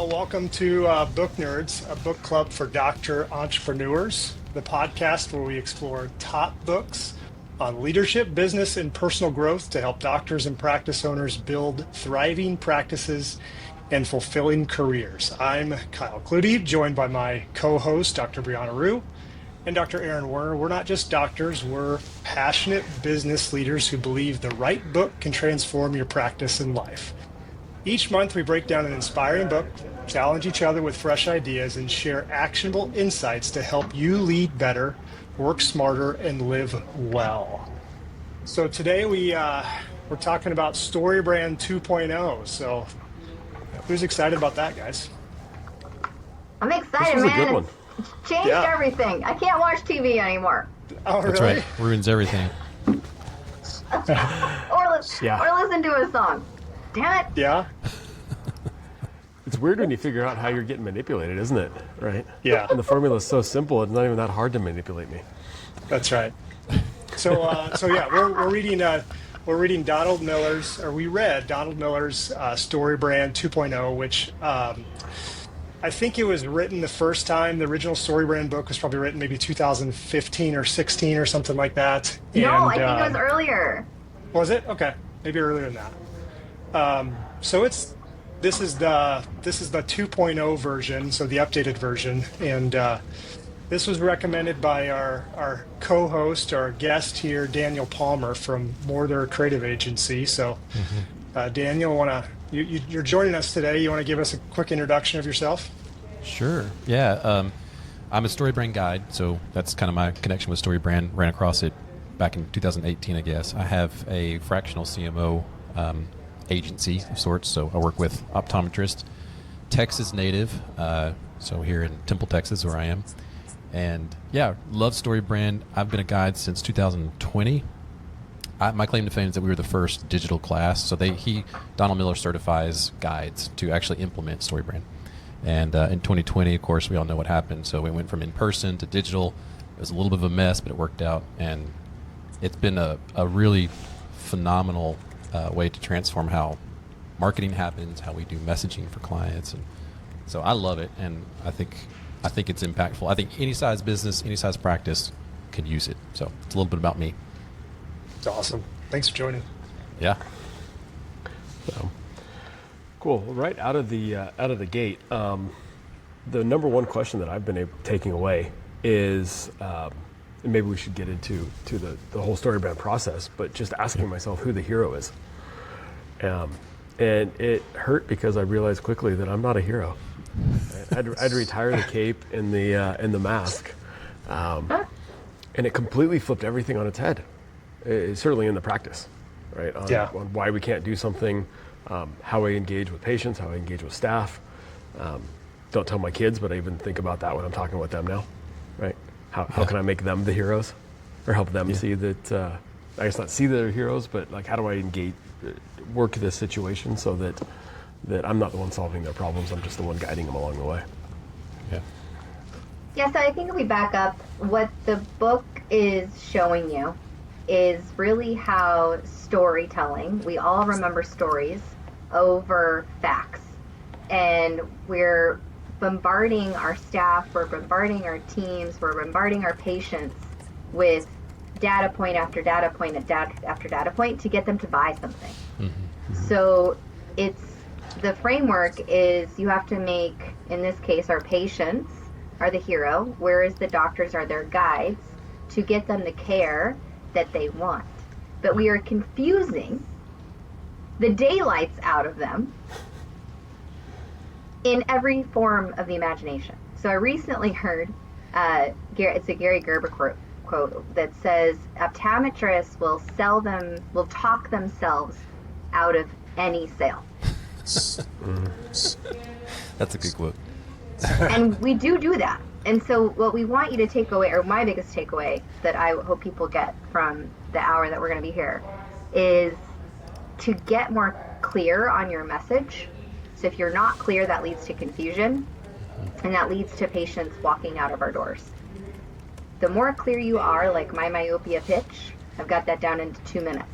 Well, welcome to Book Nerds, a book club for doctor entrepreneurs, the podcast where we explore top books on leadership, business, and personal growth to help doctors and practice owners build thriving practices and fulfilling careers. I'm Kyle Klute, joined by my co-host, Dr. Brianna Rhue, and Dr. Aaron Werner. We're not just doctors, we're passionate business leaders who believe the right book can transform your practice and life. Each month, we break down an inspiring book, challenge each other with fresh ideas, and share actionable insights to help you lead better, work smarter, and live well. So today we're talking about Storybrand 2.0. So who's excited about that, guys? I'm excited, This was man. a good one. It's changed everything. I can't watch TV anymore. Oh, That's really? right. Ruins everything. or listen to a song. Damn it. Yeah? It's weird when you figure out how you're getting manipulated, isn't it? Right? Yeah. And the formula is so simple, it's not even that hard to manipulate me. That's right. So yeah, we're reading Donald Miller's, or we read Donald Miller's Storybrand 2.0, which I think it was written the first time. The original Storybrand book was probably written maybe 2015 or 16 or something like that. No, I think it was earlier. Was it? Okay, maybe earlier than that. So this is the 2.0 version, so the updated version, and this was recommended by our co-host, our guest here, Daniel Palmer from Morther Creative Agency. So, Daniel, you're joining us today. You want to give us a quick introduction of yourself? Sure. Yeah. I'm a Storybrand guide, so that's kind of my connection with Storybrand. Ran across it back in 2018, I guess. I have a fractional CMO agency of sorts, so I work with optometrists, Texas native, so here in Temple, Texas, where I am. And yeah, love Storybrand. I've been a guide since 2020. My claim to fame is that we were the first digital class. So Donald Miller certifies guides to actually implement Storybrand. And in 2020, of course, we all know what happened. So we went from in-person to digital. It was a little bit of a mess, but it worked out. And it's been a really phenomenal way to transform how marketing happens, how we do messaging for clients. And so I love it. And I think it's impactful. I think any size business, any size practice can use it. So it's a little bit about me. It's awesome. Thanks for joining. Yeah. So cool. Well, right out of the gate, the number one question that I've been taking away is, and maybe we should get into the whole Storybrand process, but just asking myself who the hero is. And it hurt because I realized quickly that I'm not a hero. I'd retire the cape and the mask, and it completely flipped everything on its head. Certainly in the practice, right? On why we can't do something, how I engage with patients, how I engage with staff. Don't tell my kids, but I even think about that when I'm talking with them now, right? How can I make them the heroes, or help them see that? I guess not see that they're heroes, but like how do I engage, work this situation so that I'm not the one solving their problems. I'm just the one guiding them along the way. Yeah. Yeah, so I think if we back up, what the book is showing you is really how storytelling, we all remember stories over facts. And we're bombarding our staff, we're bombarding our teams, we're bombarding our patients with data point after data point after data point to get them to buy something. So the framework is you have to make, in this case, our patients are the hero, whereas the doctors are their guides to get them the care that they want. But we are confusing the daylights out of them in every form of the imagination. So I recently heard, it's a Gary Gerber quote that says, optometrists will talk themselves out of any sale. That's a good quote. And we do that. And so what we want you to take away, or my biggest takeaway that I hope people get from the hour that we're going to be here, is to get more clear on your message. So if you're not clear, that leads to confusion, and that leads to patients walking out of our doors. The more clear you are, like my myopia pitch, I've got that down into 2 minutes.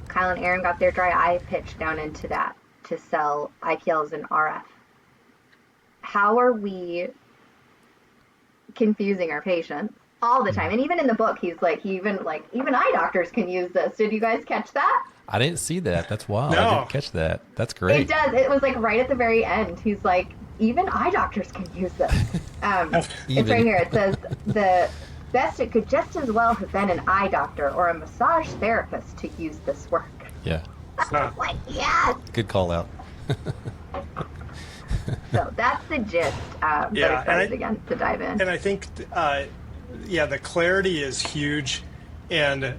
Kyle and Aaron got their dry eye pitch down into that to sell IPLs and RF. how are we confusing our patients all the time? And even in the book, he's like, even eye doctors can use this. Did you guys catch that? I didn't see that. That's wild. No. I didn't catch that. That's great. It does. It was like right at the very end. He's like, even eye doctors can use this. It's right here. It says the best. It could just as well have been an eye doctor or a massage therapist to use this work. Yeah. Like, yes. Good call out. So that's the gist. But excited again to dive in. And I think, the clarity is huge, and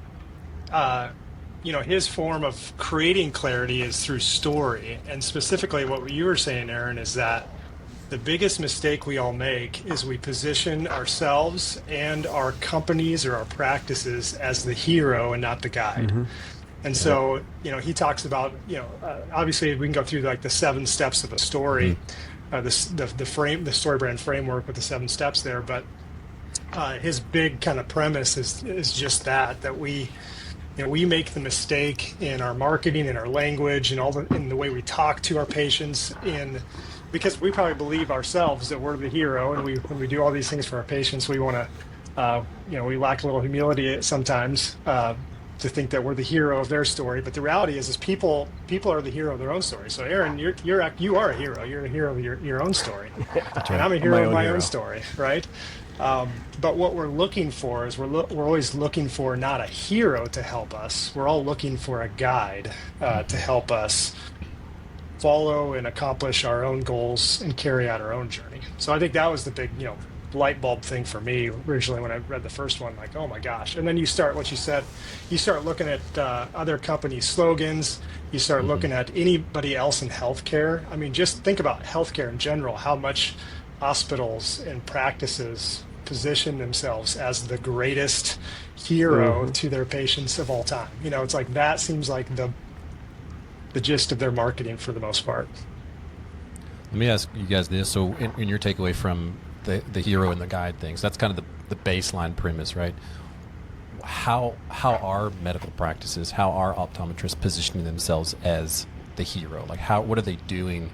his form of creating clarity is through story. And specifically, what you were saying, Aaron, is that the biggest mistake we all make is we position ourselves and our companies or our practices as the hero and not the guide. Mm-hmm. And so, he talks about, obviously we can go through like the 7 steps of a story, the Storybrand framework with the 7 steps there. But his big kind of premise is just that we make the mistake in our marketing, in our language, and in the way we talk to our patients, because we probably believe ourselves that we're the hero, and when we do all these things for our patients, we want to, we lack a little humility sometimes to think that we're the hero of their story. But the reality is people are the hero of their own story. So Aaron, you are a hero. You're a hero of your own story, and I'm a hero of my own story, right? But what we're looking for is we're always looking for not a hero to help us. We're all looking for a guide to help us follow and accomplish our own goals and carry out our own journey. So I think that was the big, light bulb thing for me originally when I read the first one, like, oh my gosh. And then you start looking at other companies' slogans. You start looking at anybody else in healthcare. I mean, just think about healthcare in general, how much hospitals and practices position themselves as the greatest hero to their patients of all time. It's like that seems like the gist of their marketing for the most part. Let me ask you guys this. So in your takeaway from the hero and the guide things, that's kind of the baseline premise, right? How are medical practices, how are optometrists positioning themselves as the hero? Like what are they doing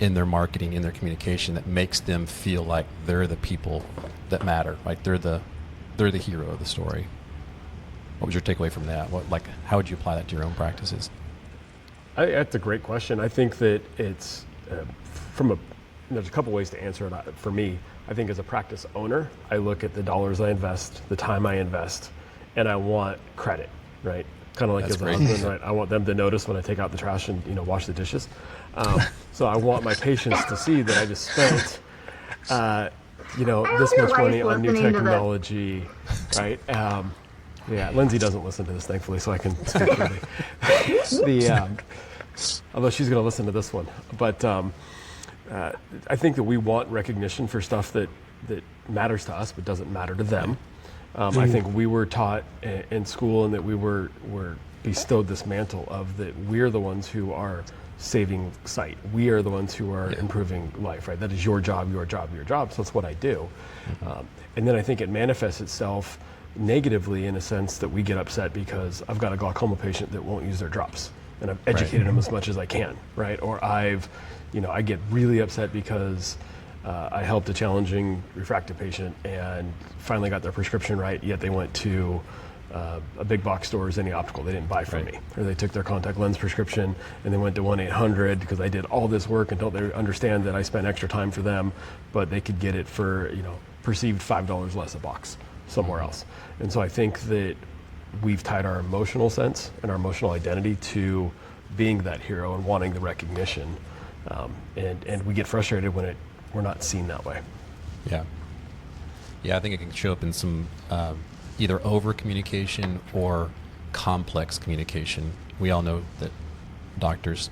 in their marketing, in their communication that makes them feel like they're the people that matter, like they're the hero of the story? What was your takeaway from that? How would you apply that to your own practices? That's a great question. I think that it's there's a couple ways to answer it. For me, I think as a practice owner, I look at the dollars I invest, the time I invest, and I want credit, right? Kind of like as a husband, right? I want them to notice when I take out the trash and wash the dishes. So I want my patients to see that I just spent, this much money on new technology, right? Yeah, Lindsay doesn't listen to this, thankfully, so I can speak freely. Although she's going to listen to this one. But I think that we want recognition for stuff that matters to us but doesn't matter to them. I think we were taught in school, and that we were bestowed this mantle of that we're the ones who are saving sight. We are the ones who are improving life, right? That is your job, your job, your job. So that's what I do. And then I think it manifests itself negatively in a sense that we get upset because I've got a glaucoma patient that won't use their drops, and I've educated them as much as I can, right? Or I get really upset because I helped a challenging refractive patient and finally got their prescription right, yet they went to a big box store as any optical. They didn't buy from me. Or they took their contact lens prescription and they went to 1-800 because I did all this work and don't they understand that I spent extra time for them, but they could get it for, perceived $5 less a box somewhere else. And so I think that we've tied our emotional sense and our emotional identity to being that hero and wanting the recognition. And we get frustrated when we're not seen that way. Yeah. Yeah, I think it can show up in some either over communication or complex communication. We all know that doctors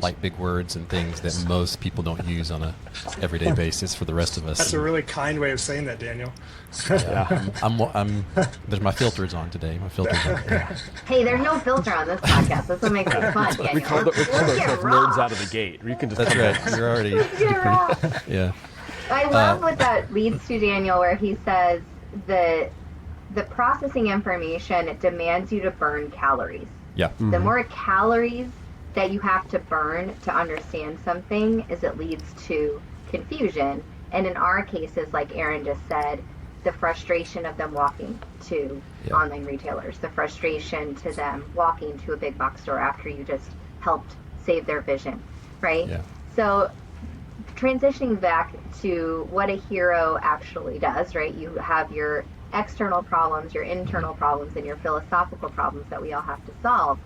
like big words and things that most people don't use on a everyday basis for the rest of us. That's a really kind way of saying that, Daniel. I'm there's my filters on today. My filters on. Yeah. Hey, there's no filter on this podcast. That's what makes it fun, Daniel. We called ourselves nerds out of the gate. You can just That's right. You're already. Yeah. I love what that leads to, Daniel, where he says that the processing information, it demands you to burn calories. Yeah. The more calories that you have to burn to understand something is it leads to confusion. And in our cases, like Aaron just said, the frustration of them walking to online retailers, the frustration to them walking to a big box store after you just helped save their vision, right? Yeah. So transitioning back to what a hero actually does, right? You have your external problems, your internal problems, and your philosophical problems that we all have to solve.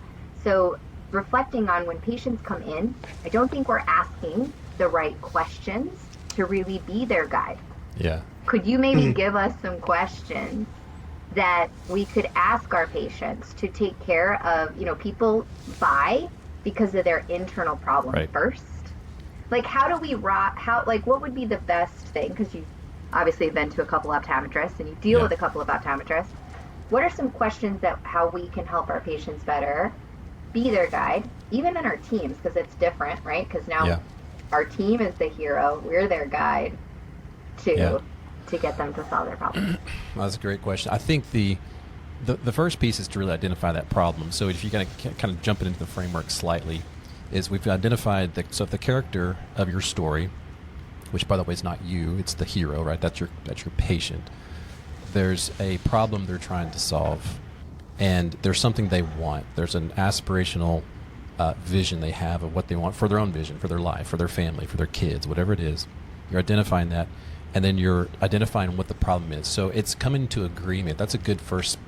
So reflecting on when patients come in, I don't think we're asking the right questions to really be their guide. Yeah. Could you maybe give us some questions that we could ask our patients to take care of? People buy because of their internal problem first. Like, how do we what would be the best thing? Because you obviously have been to a couple optometrists and you deal with a couple of optometrists. What are some questions that how we can help our patients better be their guide, even in our teams, because it's different, right? Because now our team is the hero, we're their guide to get them to solve their problem. That's a great question. I think the first piece is to really identify that problem. So if you kind of jump into the framework slightly, is we've identified if the character of your story, which by the way is not you, it's the hero, right? That's your patient. There's a problem they're trying to solve, and there's something they want. There's an aspirational vision they have of what they want for their own vision, for their life, for their family, for their kids, whatever it is. You're identifying that, and then you're identifying what the problem is. So it's coming to agreement. That's a good first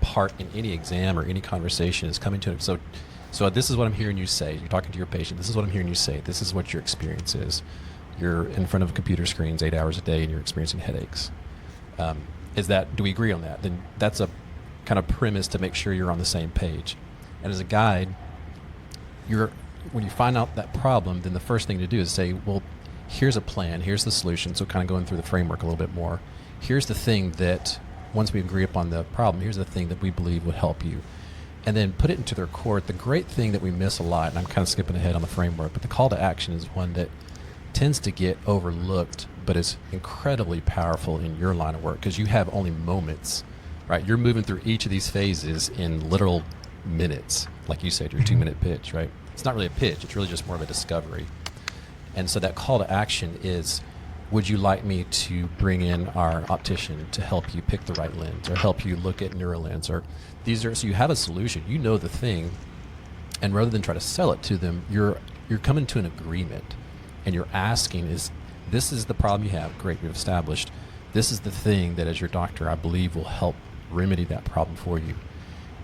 part in any exam or any conversation, is coming to it. So this is what I'm hearing you say. You're talking to your patient. This is what I'm hearing you say. This is what your experience is. You're in front of computer screens 8 hours a day and you're experiencing headaches. Do we agree on that? Then that's a kind of premise to make sure you're on the same page. And as a guide, when you find out that problem, then the first thing to do is say, well, here's a plan, here's the solution. So kind of going through the framework a little bit more. Here's the thing that, once we agree upon the problem, here's the thing that we believe would help you. And then put it into their court. The great thing that we miss a lot, and I'm kind of skipping ahead on the framework, but the call to action is one that tends to get overlooked, but is incredibly powerful in your line of work because you have only moments, right? You're moving through each of these phases in literal minutes, like you said, your 2-minute pitch, right? It's not really a pitch, it's really just more of a discovery. And so that call to action is, would you like me to bring in our optician to help you pick the right lens or help you look at NeuroLens? Or so you have a solution, you know the thing, and rather than try to sell it to them, you're coming to an agreement. And you're asking this is the problem you have. Great, we've established. This is the thing that as your doctor, I believe will help remedy that problem for you.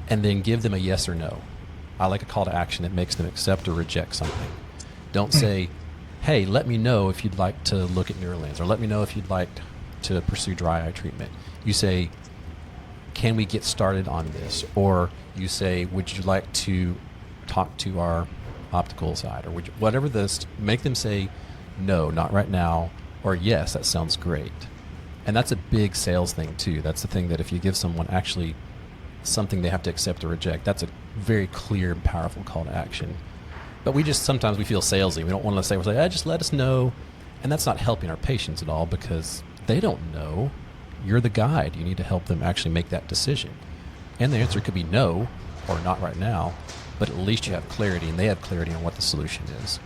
And then give them a yes or no. I like a call to action that makes them accept or reject something. Don't say, hey, let me know if you'd like to look at NeuroLens, or let me know if you'd like to pursue dry eye treatment. You say, can we get started on this? Or you say, would you like to talk to our optical side, or whatever this, make them say no, not right now, or yes, that sounds great. And that's a big sales thing too. That's the thing that if you give someone actually something they have to accept or reject, that's a very clear and powerful call to action. But sometimes we feel salesy. We don't want to say, just let us know. And that's not helping our patients at all because they don't know. You're the guide. You need to help them actually make that decision. And the answer could be no, or not right now. But at least you have clarity, and they have clarity on what the solution is.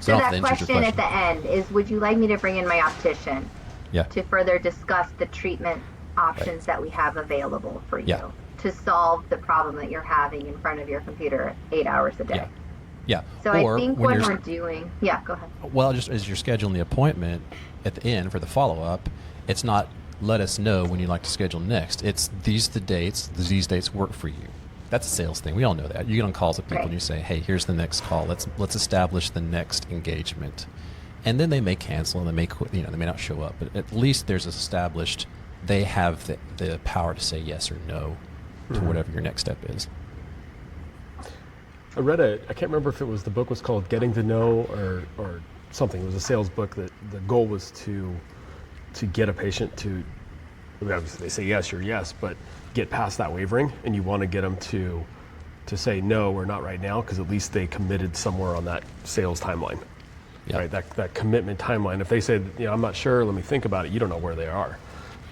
So that question at the end is, would you like me to bring in my optician to further discuss the treatment options that we have available for you to solve the problem that you're having in front of your computer 8 hours a day? Yeah. So or I think when we're doing... Yeah, go ahead. Well, just as you're scheduling the appointment at the end for the follow-up, it's not let us know when you'd like to schedule next. It's these dates work for you. That's a sales thing. We all know that. You get on calls with people and you say, hey, here's the next call. Let's establish the next engagement. And then they may cancel and they may not show up. But at least there's established, they have the power to say yes or no to whatever your next step is. I read I can't remember if the book was called Getting to Know or something. It was a sales book that the goal was to get a patient to, obviously they say yes, you're yes, but get past that wavering, and you want to get them to say no or not right now, because at least they committed somewhere on that sales timeline, right? That commitment timeline. If they said, I'm not sure, let me think about it, you don't know where they are.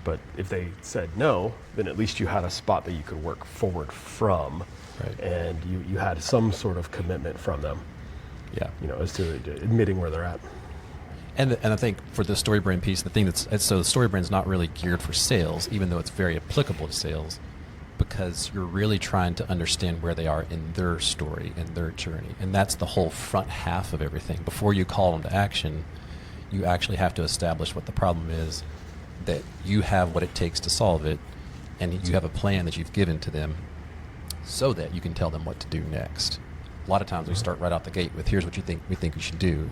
But if they said no, then at least you had a spot that you could work forward from, and you had some sort of commitment from them, as to admitting where they're at. And I think for the StoryBrand piece, the thing so the StoryBrand's not really geared for sales, even though it's very applicable to sales, because you're really trying to understand where they are in their story, in their journey. And that's the whole front half of everything. Before you call them to action, you actually have to establish what the problem is, that you have what it takes to solve it, and you have a plan that you've given to them so that you can tell them what to do next. A lot of times we start right out the gate with, here's what we think you should do,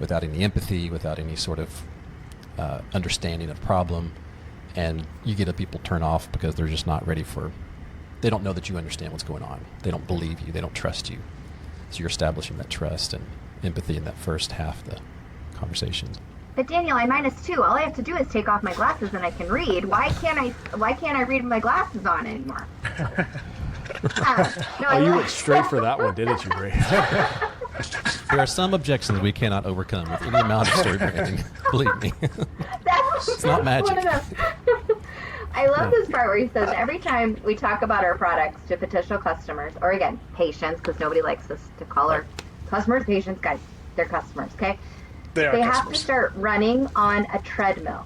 without any empathy, without any sort of understanding of problem, and you get people turn off because they're just not ready they don't know that you understand what's going on. They don't believe you. They don't trust you. So you're establishing that trust and empathy in that first half of the conversation. But Daniel, I'm -2. All I have to do is take off my glasses and I can read. Why can't I read with my glasses on anymore? You went straight for that one, didn't you, Ray? There are some objections we cannot overcome with any amount of story branding. Believe me. It's not magic. I love this part where he says every time we talk about our products to potential customers, or again, patients, because nobody likes us to call our customers patients, guys, they're customers, okay? They have to start running on a treadmill.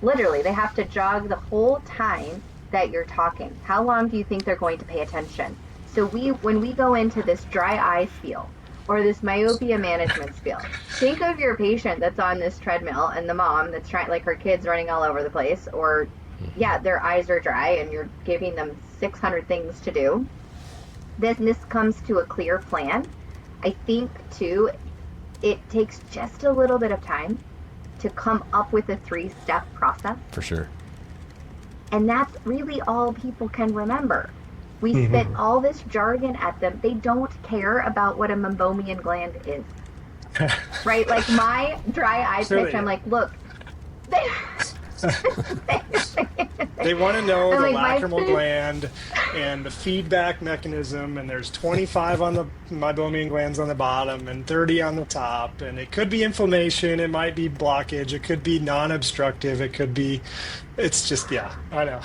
Literally, they have to jog the whole time that you're talking. How long do you think they're going to pay attention? So when we go into this dry eye spiel or this myopia management spiel, think of your patient that's on this treadmill and the mom that's trying, like her kid's running all over the place, or their eyes are dry and you're giving them 600 things to do. This comes to a clear plan. I think too, it takes just a little bit of time to come up with a 3-step process. For sure. And that's really all people can remember. We spit all this jargon at them. They don't care about what a meibomian gland is. Right? Like my dry eye pitch, I'm like, look. They want to know the lacrimal gland and the feedback mechanism, and there's 25 on the meibomian glands on the bottom and 30 on the top, and it could be inflammation, it might be blockage, it could be non-obstructive, it could be, it's just, I know.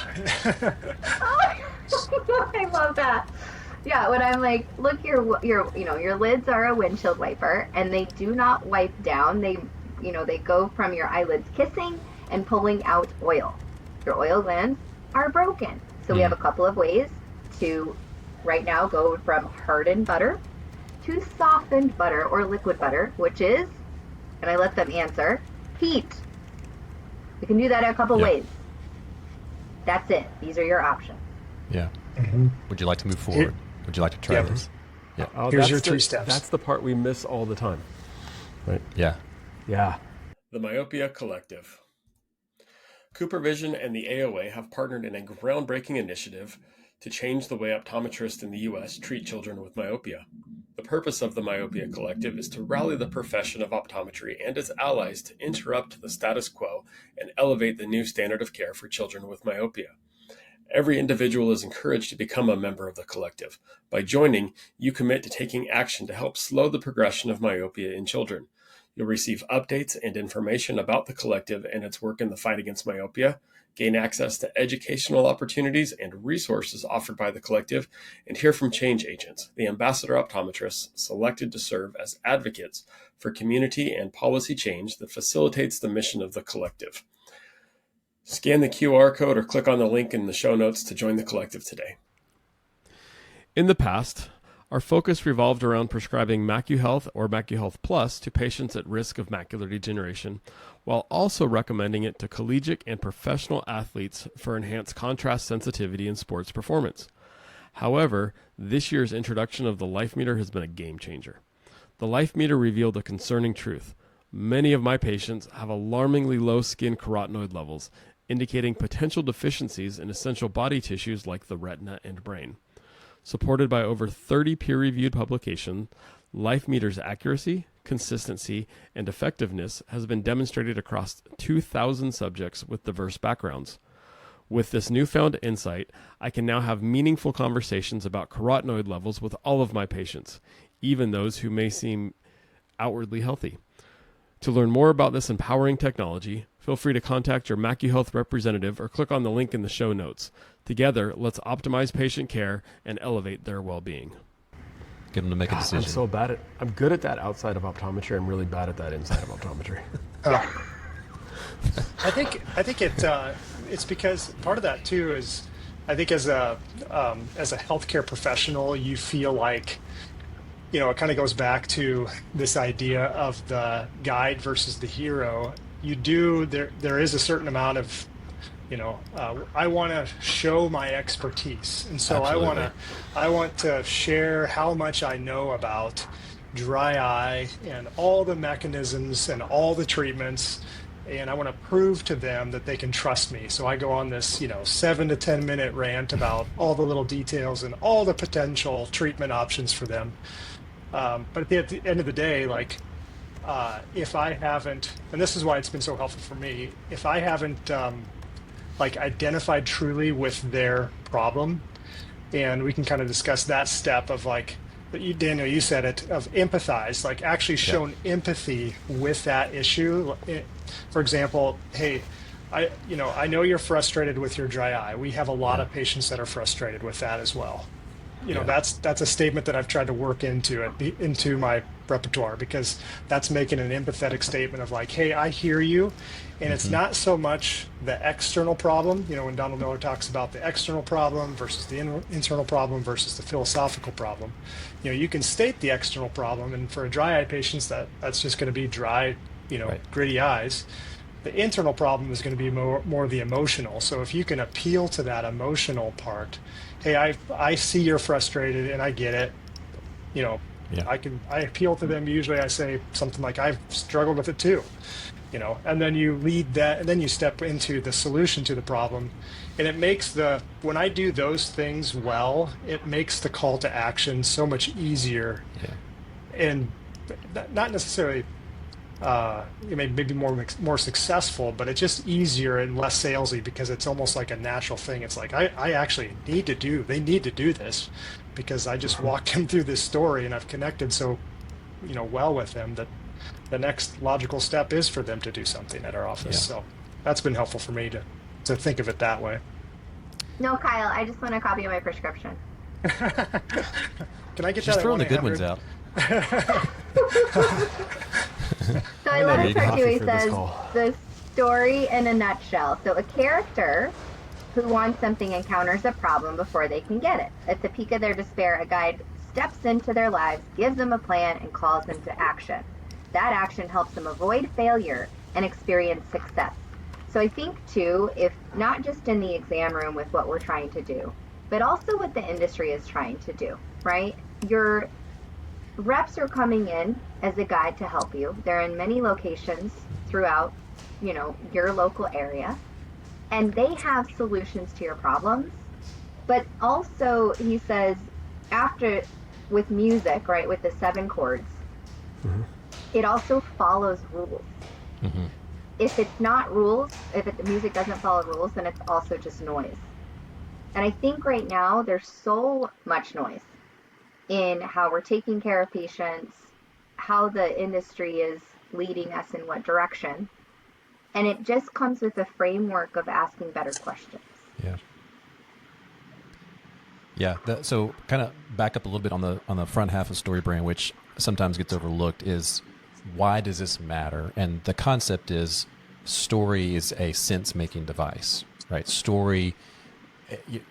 I love that. Yeah, when I'm like, look, your lids are a windshield wiper, and they do not wipe down. They go from your eyelids kissing and pulling out oil. Your oil glands are broken. So we have a couple of ways to right now go from hardened butter to softened butter or liquid butter, which is, and I let them answer, heat. We can do that a couple ways. That's it. These are your options. Yeah. Would you like to move forward? Would you like to try this? Yeah. Here's your 3 steps. That's the part we miss all the time. Right? Yeah. Yeah. The Myopia Collective. CooperVision and the AOA have partnered in a groundbreaking initiative to change the way optometrists in the U.S. treat children with myopia. The purpose of the Myopia Collective is to rally the profession of optometry and its allies to interrupt the status quo and elevate the new standard of care for children with myopia. Every individual is encouraged to become a member of the collective. By joining, you commit to taking action to help slow the progression of myopia in children. You'll receive updates and information about the collective and its work in the fight against myopia, gain access to educational opportunities and resources offered by the collective, and hear from change agents, the ambassador optometrists selected to serve as advocates for community and policy change that facilitates the mission of the collective. Scan the QR code or click on the link in the show notes to join the collective today. In the past, our focus revolved around prescribing MacuHealth or MacuHealth Plus to patients at risk of macular degeneration, while also recommending it to collegiate and professional athletes for enhanced contrast sensitivity in sports performance. However, this year's introduction of the Life Meter has been a game changer. The Life Meter revealed a concerning truth. Many of my patients have alarmingly low skin carotenoid levels, indicating potential deficiencies in essential body tissues like the retina and brain. Supported by over 30 peer-reviewed publications, Life Meter's accuracy, consistency, and effectiveness has been demonstrated across 2,000 subjects with diverse backgrounds. With this newfound insight, I can now have meaningful conversations about carotenoid levels with all of my patients, even those who may seem outwardly healthy. To learn more about this empowering technology, feel free to contact your MacuHealth representative or click on the link in the show notes. Together, let's optimize patient care and elevate their well-being. Get them to make a decision. I'm so bad at, I'm good at that outside of optometry. I'm really bad at that inside of optometry. I think it's because part of that too is I think as a healthcare professional, you feel like, you know, it kind of goes back to this idea of the guide versus the hero. There is a certain amount of, you know, I want to show my expertise, and so Absolutely. I want to share how much I know about dry eye and all the mechanisms and all the treatments, and I want to prove to them that they can trust me. So I go on this, you know, 7 to 10 minute rant about all the little details and all the potential treatment options for them. But at the end of the day, like, if I haven't, and this is why it's been so helpful for me, if I haven't like identified truly with their problem, and we can kind of discuss that step of like, Daniel, you said it, of empathize, like actually shown empathy with that issue. For example, hey, I know you're frustrated with your dry eye. We have a lot of patients that are frustrated with that as well. You know, that's a statement that I've tried to work into my repertoire, because that's making an empathetic statement of like, hey, I hear you. And it's not so much the external problem, you know, when Donald Miller talks about the external problem versus the internal problem versus the philosophical problem. You know, you can state the external problem, and for a dry eye patient, that's just going to be dry, you know, gritty eyes. The internal problem is going to be more the emotional. So if you can appeal to that emotional part, hey, I see you're frustrated and I get it. You know, I appeal to them. Usually I say something like, I've struggled with it too. You know, and then you lead that, and then you step into the solution to the problem. And it makes when I do those things well, it makes the call to action so much easier. And not necessarily maybe more successful, but it's just easier and less salesy, because it's almost like a natural thing. It's like I actually they need to do this, because I just walked them through this story and I've connected so, you know, well with them, that the next logical step is for them to do something at our office. So that's been helpful for me to think of it that way. No, Kyle, I just want a copy of my prescription. Can I get Just that? throwing the good ones out. So I love his part too. He for this says call. the story in a nutshell. So a character who wants something encounters a problem before they can get it. At the peak of their despair, a guide steps into their lives, gives them a plan, and calls them to action. That action helps them avoid failure and experience success. So I think too, if not just in the exam room with what we're trying to do, but also what the industry is trying to do, right? Your reps are coming in as a guide to help you. They're in many locations throughout, you know, your local area, and they have solutions to your problems. But also, he says, after with music, right, with the 7 chords, it also follows rules. If it's not rules, the music doesn't follow rules, then it's also just noise. And I think right now there's so much noise in how we're taking care of patients, how the industry is leading us in what direction. And it just comes with a framework of asking better questions. So kind of back up a little bit on the front half of Storybrand, which sometimes gets overlooked, is why does this matter? And the concept is story is a sense-making device, right? Story,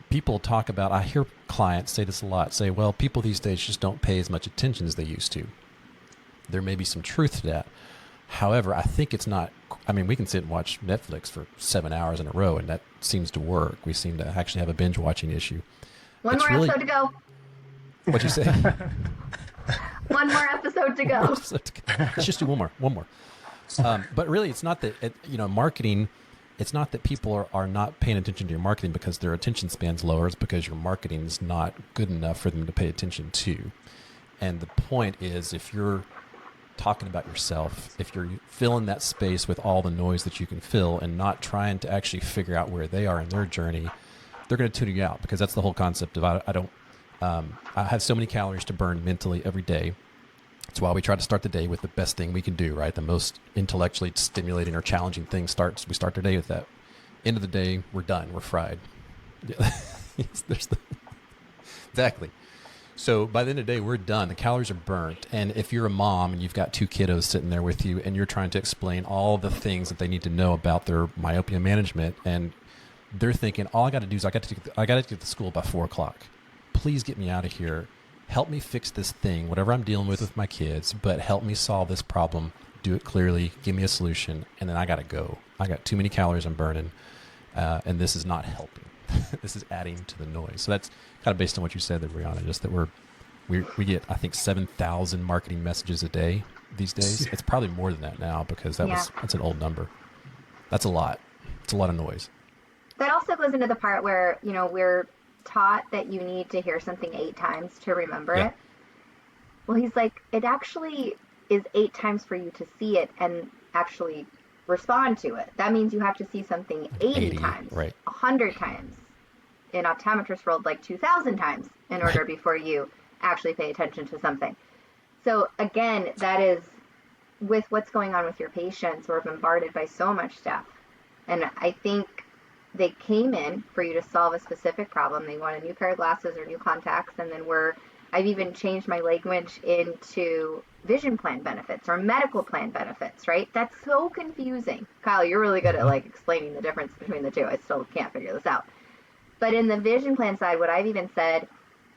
people talk about, I hear clients say this a lot, say, well, people these days just don't pay as much attention as they used to. There may be some truth to that. However, I think it's not, I mean, we can sit and watch Netflix for 7 hours in a row, and that seems to work. We seem to actually have a binge-watching issue. One more episode to go. What'd you say? One more episode to go. Let's just do one more. But really, it's not that, marketing, it's not that people are not paying attention to your marketing because their attention span's lower. It's because your marketing is not good enough for them to pay attention to. And the point is, if you're talking about yourself, if you're filling that space with all the noise that you can fill and not trying to actually figure out where they are in their journey, they're going to tune you out, because that's the whole concept of I have so many calories to burn mentally every day. That's why we try to start the day with the best thing we can do, right? The most intellectually stimulating or challenging thing we start the day with that. End of the day, we're done. We're fried. Exactly. So by the end of the day, we're done. The calories are burnt. And if you're a mom and you've got 2 kiddos sitting there with you and you're trying to explain all the things that they need to know about their myopia management, and they're thinking, all I got to do is I got to get to school by 4 o'clock. Please get me out of here. Help me fix this thing, whatever I'm dealing with my kids, but help me solve this problem. Do it clearly. Give me a solution. And then I got to go. I got too many calories I'm burning. And this is not helping. This is adding to the noise. So that's kind of based on what you said there, Brianna, just that we get, I think, 7,000 marketing messages a day these days. It's probably more than that now because that's an old number. That's a lot. It's a lot of noise. That also goes into the part where, we're taught that you need to hear something 8 times to remember it. Well, he's like, it actually is 8 times for you to see it and actually respond to it. That means you have to see something 80 times, right. 100 times. In optometrist world, like 2,000 times in order before you actually pay attention to something. So again, that is with what's going on with your patients. We're bombarded by so much stuff. And I think they came in for you to solve a specific problem. They want a new pair of glasses or new contacts. And then I've even changed my language into vision plan benefits or medical plan benefits, right? That's so confusing. Kyle, you're really good at explaining the difference between the two. I still can't figure this out. But in the vision plan side, what I've even said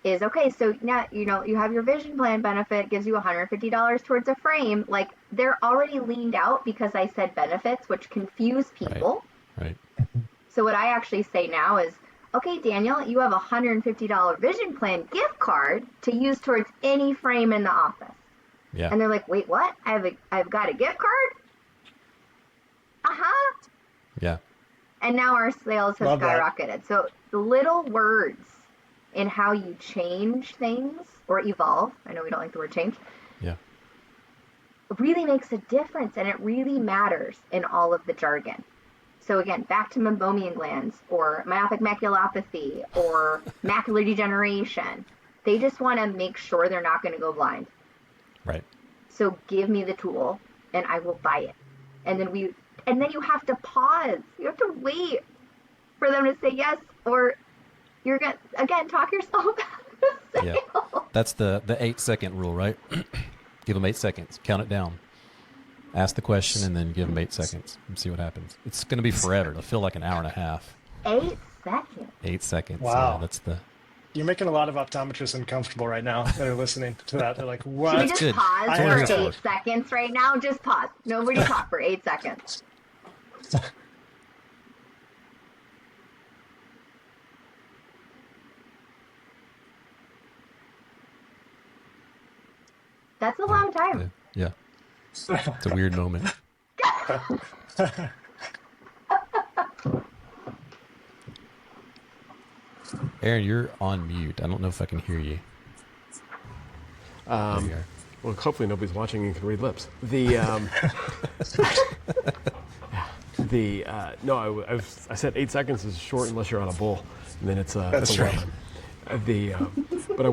is, okay, so now, you have your vision plan benefit, gives you $150 towards a frame. Like, they're already leaned out because I said benefits, which confuse people. Right. So what I actually say now is, okay, Daniel, you have a $150 vision plan gift card to use towards any frame in the office. Yeah. And they're like, wait, what? I've got a gift card? Uh-huh. Yeah. And now our sales have skyrocketed. So the little words in how you change things or evolve, I know we don't like the word change, really makes a difference, and it really matters in all of the jargon. So again, back to meibomian glands or myopic maculopathy or macular degeneration. They just want to make sure they're not going to go blind. Right. So give me the tool and I will buy it. And then you have to pause. You have to wait for them to say yes, or you're going to, again, talk yourself out of the sale. Yeah. That's the 8-second rule, right? Give them 8 seconds. Count it down. Ask the question and then give them 8 seconds and see what happens. It's going to be forever. It'll feel like an hour and a half. 8 seconds. 8 seconds. Wow. Yeah, that's the... You're making a lot of optometrists uncomfortable right now that are listening to that. They're like, what? Can we just good. pause I have for to- 8 seconds right now? Just pause. Nobody talk for 8 seconds. That's a long time. Yeah. It's a weird moment. Aaron, you're on mute. I don't know if I can hear you. There you are. Well, hopefully nobody's watching and can read lips. No, I said 8 seconds is short unless you're on a bull, and then it's That's it's a right. But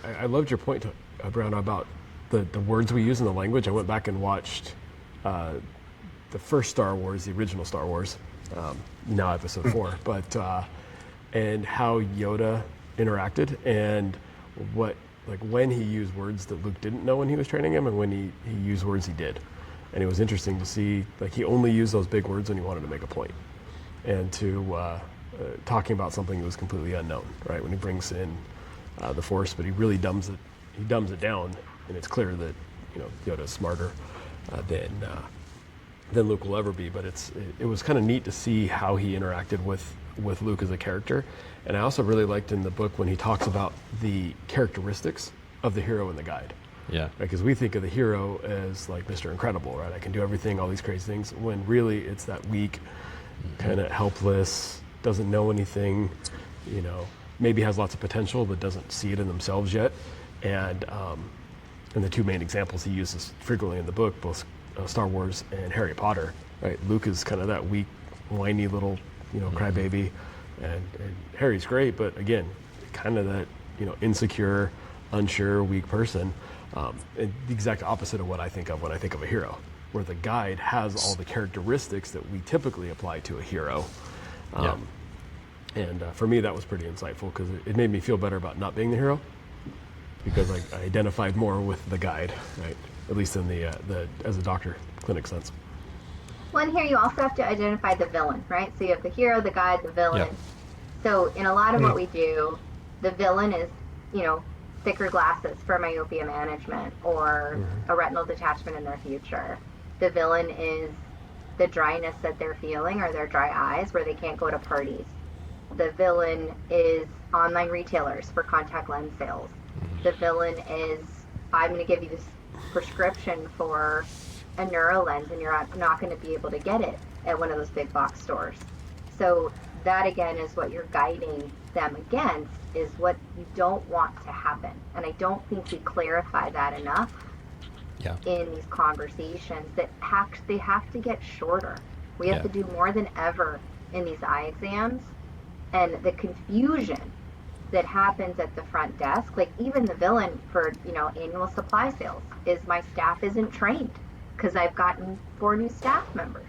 I loved your point, Brown, about the words we use in the language. I went back and watched the first Star Wars, the original Star Wars, now Episode 4, but and how Yoda interacted and when he used words that Luke didn't know when he was training him, and when he used words he did. And it was interesting to see, he only used those big words when he wanted to make a point, and to talking about something that was completely unknown, right? When he brings in the Force, but he really dumbs it down, and it's clear that Yoda's smarter than Luke will ever be. But it was kind of neat to see how he interacted with Luke as a character. And I also really liked in the book when he talks about the characteristics of the hero and the guide. Yeah. Because we think of the hero as like Mr. Incredible, right? I can do everything, all these crazy things, when really it's that weak, kind of helpless, doesn't know anything, maybe has lots of potential but doesn't see it in themselves yet. And the two main examples he uses frequently in the book, both Star Wars and Harry Potter, right? Luke is kind of that weak, whiny little, crybaby, and Harry's great, but again, kind of that, insecure, unsure, weak person. And the exact opposite of what I think of when I think of a hero, where the guide has all the characteristics that we typically apply to a hero. And for me, that was pretty insightful because it made me feel better about not being the hero. because I identified more with the guide, right? At least in the as a doctor clinic sense. Well, and here you also have to identify the villain, right? So you have the hero, the guide, the villain. So in a lot of what we do, the villain is, thicker glasses for myopia management or a retinal detachment in their future. The villain is the dryness that they're feeling or their dry eyes where they can't go to parties. The villain is online retailers for contact lens sales. The villain is, I'm going to give you this prescription for a neuro lens and you're not going to be able to get it at one of those big box stores. So that again is what you're guiding them against, is what you don't want to happen. And I don't think we clarify that enough in these conversations, that they have to get shorter. We have to do more than ever in these eye exams. And the confusion that happens at the front desk, like even the villain for, annual supply sales, is my staff isn't trained because I've gotten 4 new staff members.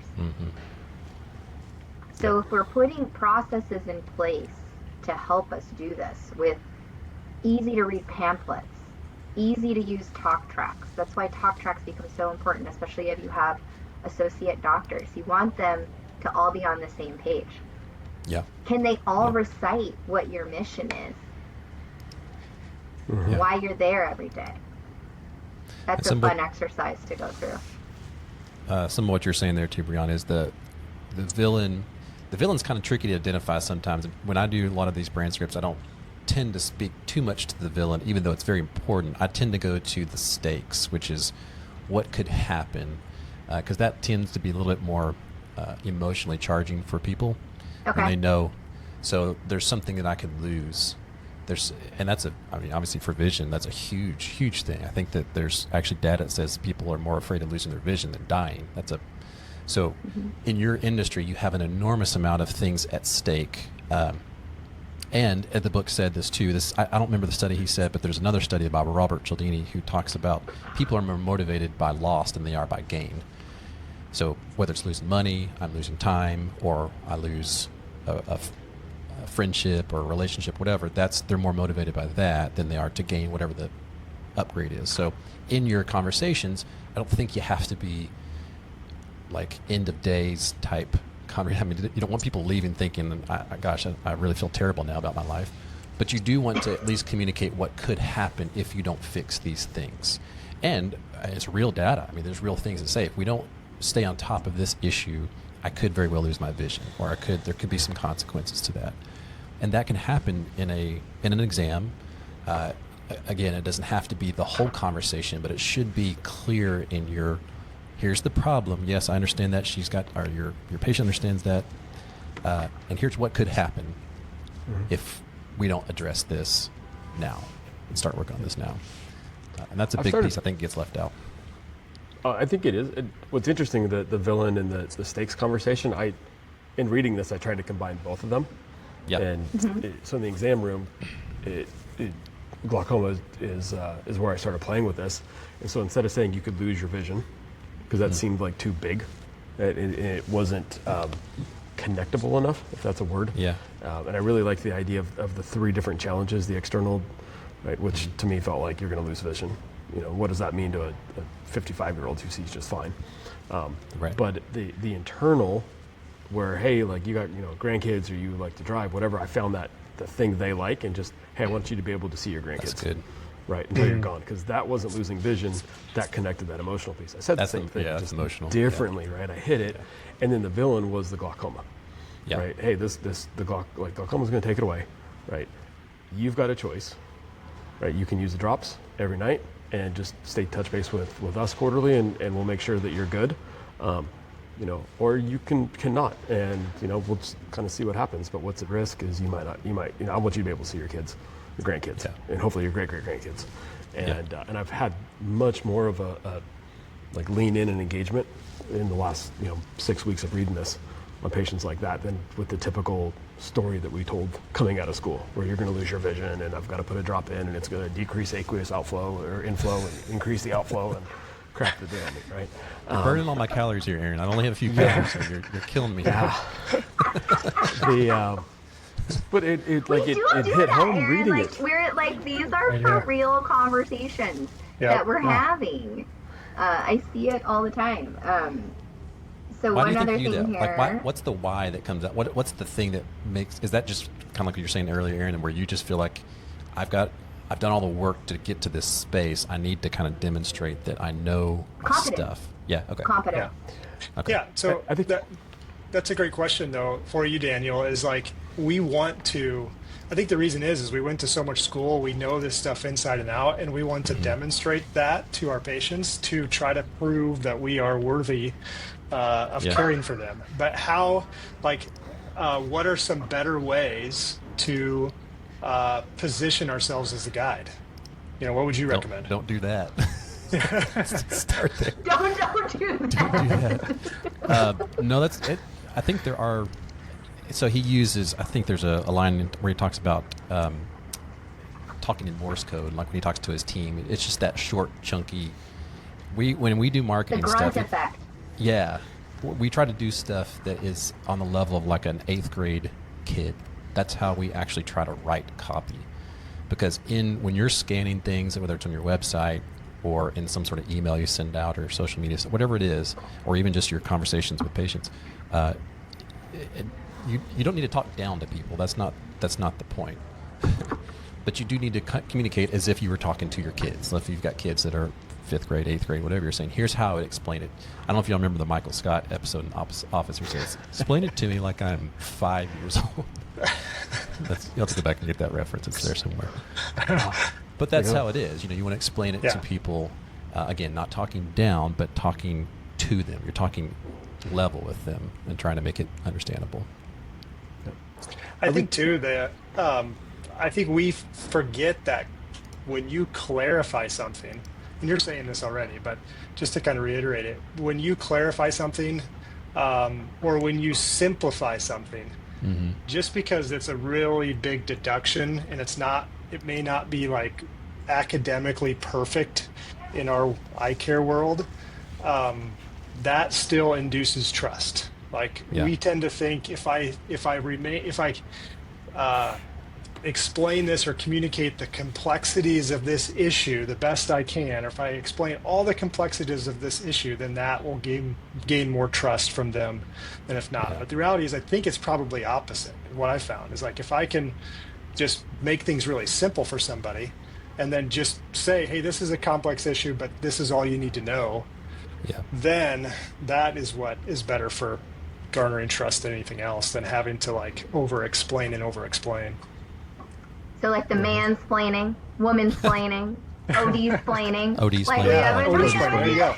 So if we're putting processes in place to help us do this with easy to read pamphlets, easy to use talk tracks. That's why talk tracks become so important, especially if you have associate doctors. You want them to all be on the same page. Yeah. Can they all recite what your mission is? Why you're there every day? That's a fun exercise to go through. Some of what you're saying there too, Brianna, is the villain. The villain's kind of tricky to identify sometimes. When I do a lot of these brand scripts, I don't tend to speak too much to the villain, even though it's very important. I tend to go to the stakes, which is what could happen, because that tends to be a little bit more emotionally charging for people. Okay. And they know, so there's something that I could lose. Obviously for vision, that's a huge, huge thing. I think that there's actually data that says people are more afraid of losing their vision than dying. So in your industry, you have an enormous amount of things at stake. And the book said this too. I don't remember the study he said, but there's another study by Robert Cialdini who talks about people are more motivated by loss than they are by gain. So whether it's losing money, I'm losing time, or I lose a friendship or a relationship, whatever, they're more motivated by that than they are to gain whatever the upgrade is. So in your conversations, I don't think you have to be like end of days type conversation. I mean, you don't want people leaving thinking, I really feel terrible now about my life. But you do want to at least communicate what could happen if you don't fix these things. And it's real data. I mean, there's real things to say. If we don't stay on top of this issue, I could very well lose my vision, or there could be some consequences to that. And that can happen in an exam. Again, it doesn't have to be the whole conversation, but it should be clear in here's the problem. Yes, I understand that your patient understands that. And here's what could happen if we don't address this now and start working on this now. And that's a big piece I think gets left out. I think it is. What's interesting, the villain and the stakes conversation, in reading this, I tried to combine both of them. Yep. And so in the exam room, glaucoma is where I started playing with this. And so instead of saying you could lose your vision, because that seemed like too big, it wasn't connectable enough, if that's a word. Yeah. And I really liked the idea of the 3 different challenges, the external, right, which to me felt like you're going to lose vision. What does that mean to a 55-year-old who sees just fine? Right. But the internal, where, hey, like you got grandkids or you like to drive, whatever, I found that the thing they like, and just, hey, I want you to be able to see your grandkids. That's good. Right, until you're gone, because that wasn't losing vision, that connected that emotional piece. I said the same thing, just emotional. differently, right? I hit it, and then the villain was the glaucoma. Yeah. Right, hey, glaucoma's going to take it away, right? You've got a choice, right? You can use the drops every night and just stay touch base with us quarterly, and we'll make sure that you're good, or you cannot, and we'll just kind of see what happens. But what's at risk is you might I want you to be able to see your kids, your grandkids, and hopefully your great-great-grandkids. And and I've had much more of a lean in and engagement in the last 6 weeks of reading this on patients like that than with the typical story that we told coming out of school, where you're going to lose your vision and I've got to put a drop in and it's going to decrease aqueous outflow or inflow and increase the outflow and crap the day on me, right? You're burning all my calories here, Aaron. I only have a few calories, so you're killing me. Yeah. But it We like it, do it do hit that, home Aaron. reading Like it. we're like these are Right for here. real conversations Yep. that we're having. I see it all the time. So Why do one you think other you do thing that? Like, why, here. what's the why that comes out? What's the thing that makes? Is that just kind of like what you were saying earlier, Aaron, where you just feel like I've done all the work to get to this space. I need to kind of demonstrate that I know my Confidence. stuff. Yeah. Okay. Confident. Yeah. Okay. Yeah. So I think that's a great question though for you, Daniel, is like we want to, I think the reason is we went to so much school, we know this stuff inside and out, and we want to demonstrate that to our patients to try to prove that we are worthy of Yeah. caring for them. But how, like, what are some better ways to position ourselves as a guide? What would you recommend? Don't do that. Start there. Don't do that. Don't do that. No, that's it. I think there are. So he uses. I think there's a line where he talks about talking in Morse code, like when he talks to his team. It's just that short, chunky. When we do The marketing grunt stuff, effect. yeah, we try to do stuff that is on the level of like an 8th grade kid. That's how we actually try to write copy, because when you're scanning things, whether it's on your website or in some sort of email you send out or social media, whatever it is, or even just your conversations with patients, you don't need to talk down to people. That's not the point. But you do need to communicate as if you were talking to your kids. So if you've got kids that are 5th grade, 8th grade, whatever, you're saying, here's how I would explain it. I don't know if y'all remember the Michael Scott episode in Office where he says, explain it to me like I'm 5 years old. You'll have to go back and get that reference. It's there somewhere. But that's how it is. You want to explain it to people, again, not talking down, but talking to them. You're talking level with them and trying to make it understandable. I think too that I think we forget that when you clarify something, and you're saying this already, but just to kind of reiterate it, when you clarify something or when you simplify something, just because it's a really big deduction and it may not be like academically perfect in our eye care world, that still induces trust. Like we tend to think if I explain this or communicate the complexities of this issue the best I can, or if I explain all the complexities of this issue, then that will gain more trust from them than if not. But the reality is, I think it's probably opposite. What I found is like if I can just make things really simple for somebody and then just say, hey, this is a complex issue, but this is all you need to know, then that is what is better for garnering trust than anything else, than having to like over-explain. So like the mansplaining, womansplaining, OD-splaining. OD-splain. There you go.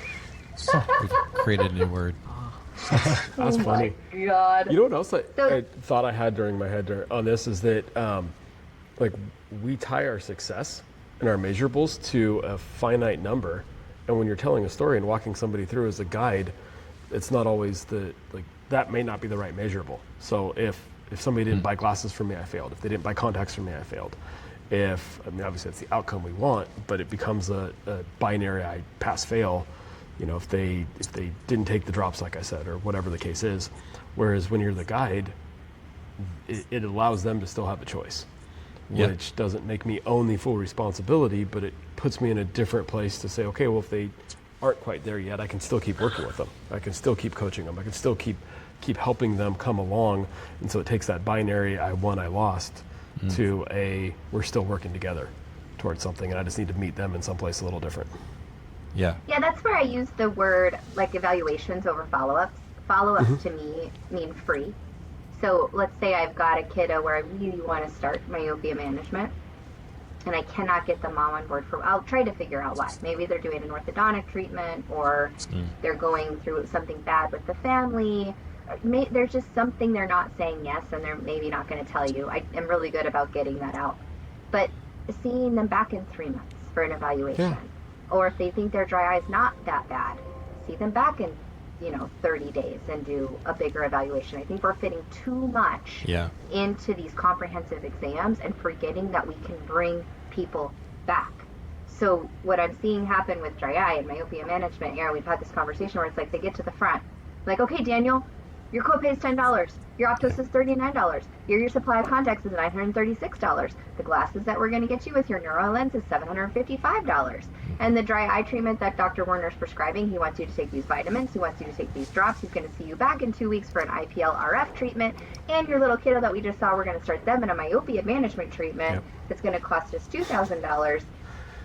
We've created a new word. That's funny. God. You know what else I thought I had during my head on this is that like we tie our success and our measurables to a finite number, and when you're telling a story and walking somebody through as a guide, it's not always that may not be the right measurable. So if somebody didn't buy glasses from me, I failed. If they didn't buy contacts from me, I failed. Obviously that's the outcome we want, but it becomes a binary I pass fail. If they didn't take the drops, like I said, or whatever the case is. Whereas when you're the guide, it allows them to still have a choice, which doesn't make me own the full responsibility, but it puts me in a different place to say, okay, well, if they aren't quite there yet, I can still keep working with them. I can still keep coaching them. I can still keep helping them come along. And so it takes that binary, I won, I lost, to we're still working together towards something, and I just need to meet them in some place a little different. Yeah, that's where I use the word like evaluations over follow-ups. Follow-ups to me mean free. So let's say I've got a kiddo where I really want to start myopia management, and I cannot get the mom on board I'll try to figure out why. Maybe they're doing an orthodontic treatment, or they're going through something bad with the family. There's just something they're not saying yes, and they're maybe not going to tell you. I am really good about getting that out. But seeing them back in 3 months for an evaluation, or if they think their dry eye is not that bad, see them back in 30 days and do a bigger evaluation. I think we're fitting too much into these comprehensive exams and forgetting that we can bring people back. So what I'm seeing happen with dry eye and myopia management, Aaron, we've had this conversation where it's like they get to the front, like, okay, Daniel, Your copay is $10. Your Optos is $39. Your supply of contacts is $936. The glasses that we're going to get you with your neuro lens is $755. And the dry eye treatment that Dr. Werner's prescribing, he wants you to take these vitamins, he wants you to take these drops, he's going to see you back in 2 weeks for an IPL RF treatment, and your little kiddo that we just saw, we're going to start them in a myopia management treatment that's going to cost us $2,000.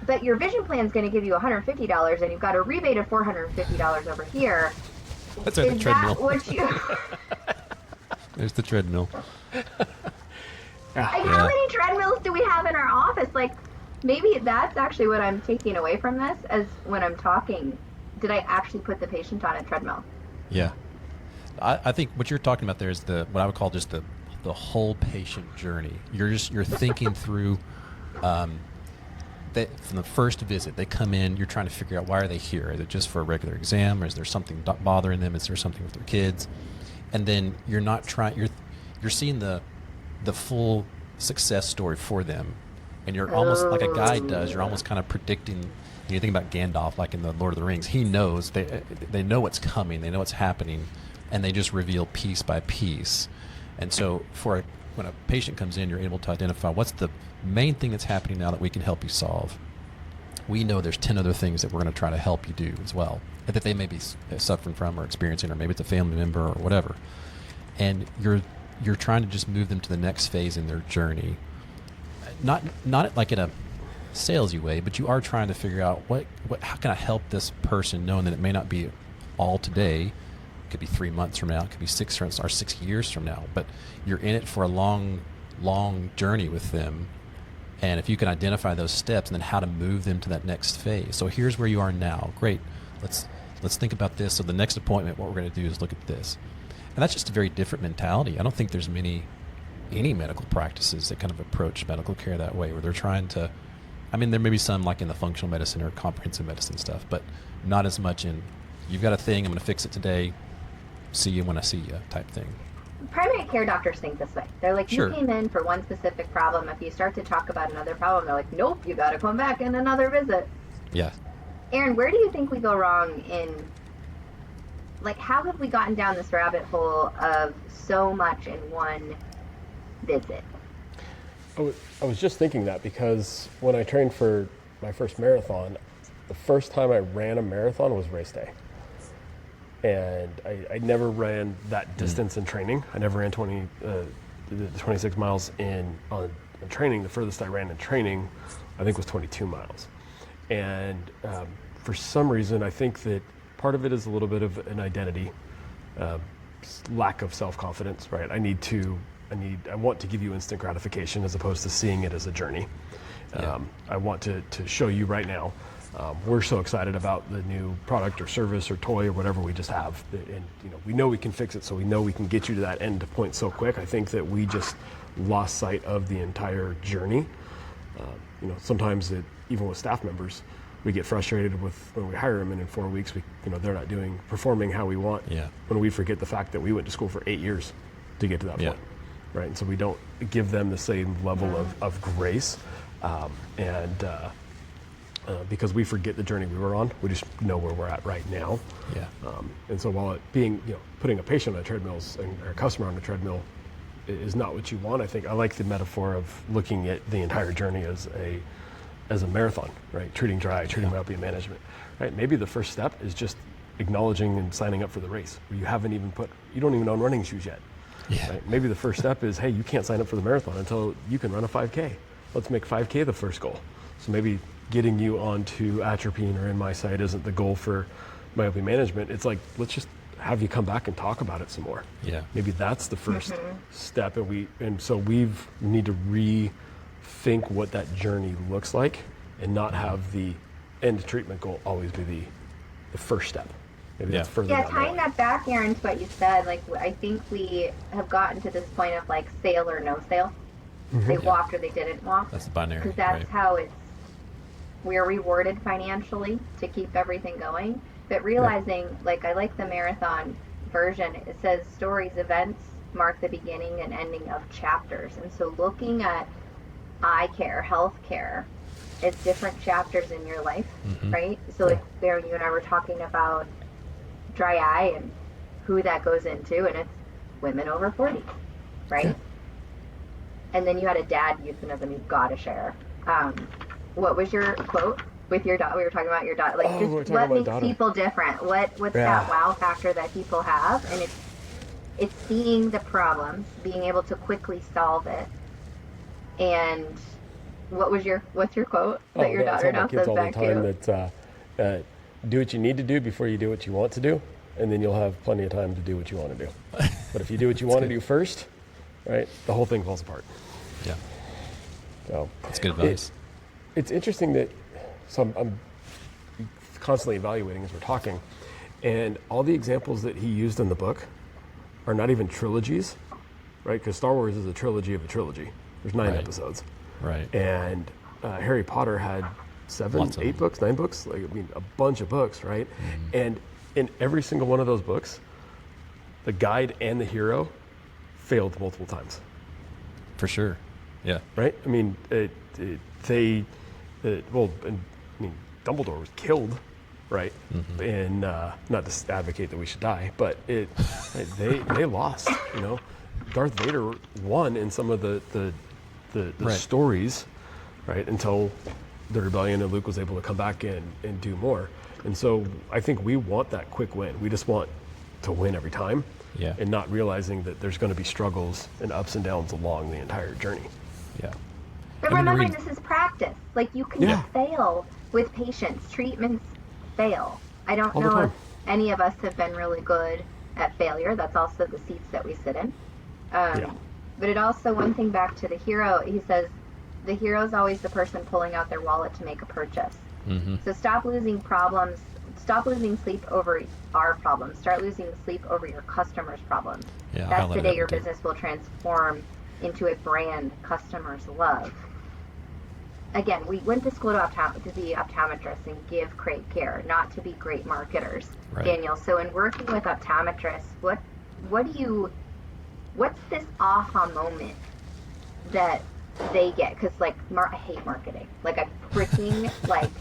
But your vision plan is going to give you $150, and you've got a rebate of $450 over here. That's the treadmill. That what you... There's the treadmill. How many treadmills do we have in our office? Like, maybe that's actually what I'm taking away from this, as when I'm talking, did I actually put the patient on a treadmill? Yeah. I think what you're talking about there is what I would call just the whole patient journey. You're thinking through from the first visit. They come in, you're trying to figure out, why are they here? Is it just for a regular exam, or is there something bothering them? Is there something with their kids? And then you're seeing the full success story for them, and you're almost like a guide does. You're almost kind of predicting. You think about Gandalf, like in the Lord of the Rings. He knows, they know what's coming, they know what's happening, and they just reveal piece by piece. And so when a patient comes in, you're able to identify what's the main thing that's happening now that we can help you solve. We know there's 10 other things that we're going to try to help you do as well, that they may be suffering from or experiencing, or maybe it's a family member or whatever. And you're trying to just move them to the next phase in their journey. Not like in a salesy way, but you are trying to figure out how can I help this person, knowing that it may not be all today. It could be 3 months from now, it could be 6 years from now, but you're in it for a long journey with them. And if you can identify those steps and then how to move them to that next phase. So here's where you are now. Great. Let's think about this. So the next appointment, what we're going to do is look at this. And that's just a very different mentality. I don't think there's any medical practices that kind of approach medical care that way, where they're trying to, I mean, there may be some like in the functional medicine or comprehensive medicine stuff, but not as much in, you've got a thing, I'm going to fix it today, see you when I see you type thing. Primary care doctors think this way. They're like, Sure. You came in for one specific problem. If you start to talk about another problem, they're like, nope, you got to come back in another visit. Yeah. Aaron, where do you think we go wrong in, like, how have we gotten down this rabbit hole of so much in one visit? I was just thinking that, because when I trained for my first marathon, the first time I ran a marathon was race day. And I never ran that distance in training. I never ran 26 miles in training. The furthest I ran in training, I think, was 22 miles. And for some reason, I think that part of it is a little bit of an identity, lack of self-confidence, right? I want to give you instant gratification as opposed to seeing it as a journey. I want to show you right now. We're so excited about the new product or service or toy or whatever we just have, and we know we can fix it, so we know we can get you to that end point so quick. I think that we just lost sight of the entire journey. Sometimes even with staff members, we get frustrated with when we hire them, and in 4 weeks, they're not performing how we want. Yeah. When we forget the fact that we went to school for 8 years to get to that point, right? And so we don't give them the same level of grace, because we forget the journey we were on. We just know where we're at right now. Yeah. And so while it being, putting a patient on a treadmill or a customer on a treadmill is not what you want, I think I like the metaphor of looking at the entire journey as a marathon, right? Treating dry, treating myopia management, right? Maybe the first step is just acknowledging and signing up for the race, where you don't even own running shoes yet. Yeah. Right? Maybe the first step is, hey, you can't sign up for the marathon until you can run a 5K. Let's make 5K the first goal. So maybe getting you onto atropine or in my sight isn't the goal for myopia management. It's like, let's just have you come back and talk about it some more. Yeah. Maybe that's the first step, and so we need to rethink what that journey looks like, and not have the end treatment goal always be the first step. Maybe that's further down the tying line. that back, Aaron, to what you said, like, I think we have gotten to this point of like sale or no sale. They walked or they didn't walk. That's the binary. Because that's how we're rewarded financially to keep everything going. But realizing, like, I like the marathon version. It says stories, events mark the beginning and ending of chapters. And so looking at eye care, health care, it's different chapters in your life, right? So like there, you and I were talking about dry eye, and who that goes into, and it's women over 40, right? Yeah. And then you had a dad euphemism you've got to share. What was your quote with your daughter? We were talking about your daughter. Like, just what makes people different? What's that wow factor that people have? And it's seeing the problems, being able to quickly solve it. And what's your quote that your daughter now says back to you? That do what you need to do before you do what you want to do, and then you'll have plenty of time to do what you want to do. But if you do what you want to do first, right, the whole thing falls apart. Yeah. So that's good advice. It's interesting that I'm constantly evaluating as we're talking, and all the examples that he used in the book are not even trilogies, right? Because Star Wars is a trilogy of a trilogy. There's 9 episodes. Right. And Harry Potter had 7, 8 books, 9 books, like, I mean, a bunch of books, right? And in every single one of those books, the guide and the hero failed multiple times. For sure. Yeah. Right? I mean, Dumbledore was killed, right? And not to advocate that we should die, but they lost, you know. Darth Vader won in some of the stories, right, until the rebellion, and Luke was able to come back in and do more. And so I think we want that quick win. We just want to win every time, and not realizing that there's going to be struggles and ups and downs along the entire journey. Yeah. But remember, this is practice. Like, you can fail with patients. Treatments fail. I don't know if any of us have been really good at failure. That's also the seats that we sit in. But it also, one thing back to the hero, he says, the hero is always the person pulling out their wallet to make a purchase. So stop losing sleep over our problems. Start losing sleep over your customers' problems. That's the day your business will transform into a brand customers love. Again, we went to school to be optometrists and give great care, not to be great marketers, Daniel. So in working with optometrists, what's this aha moment that they get? Because, like, I hate marketing. Like, I freaking, like,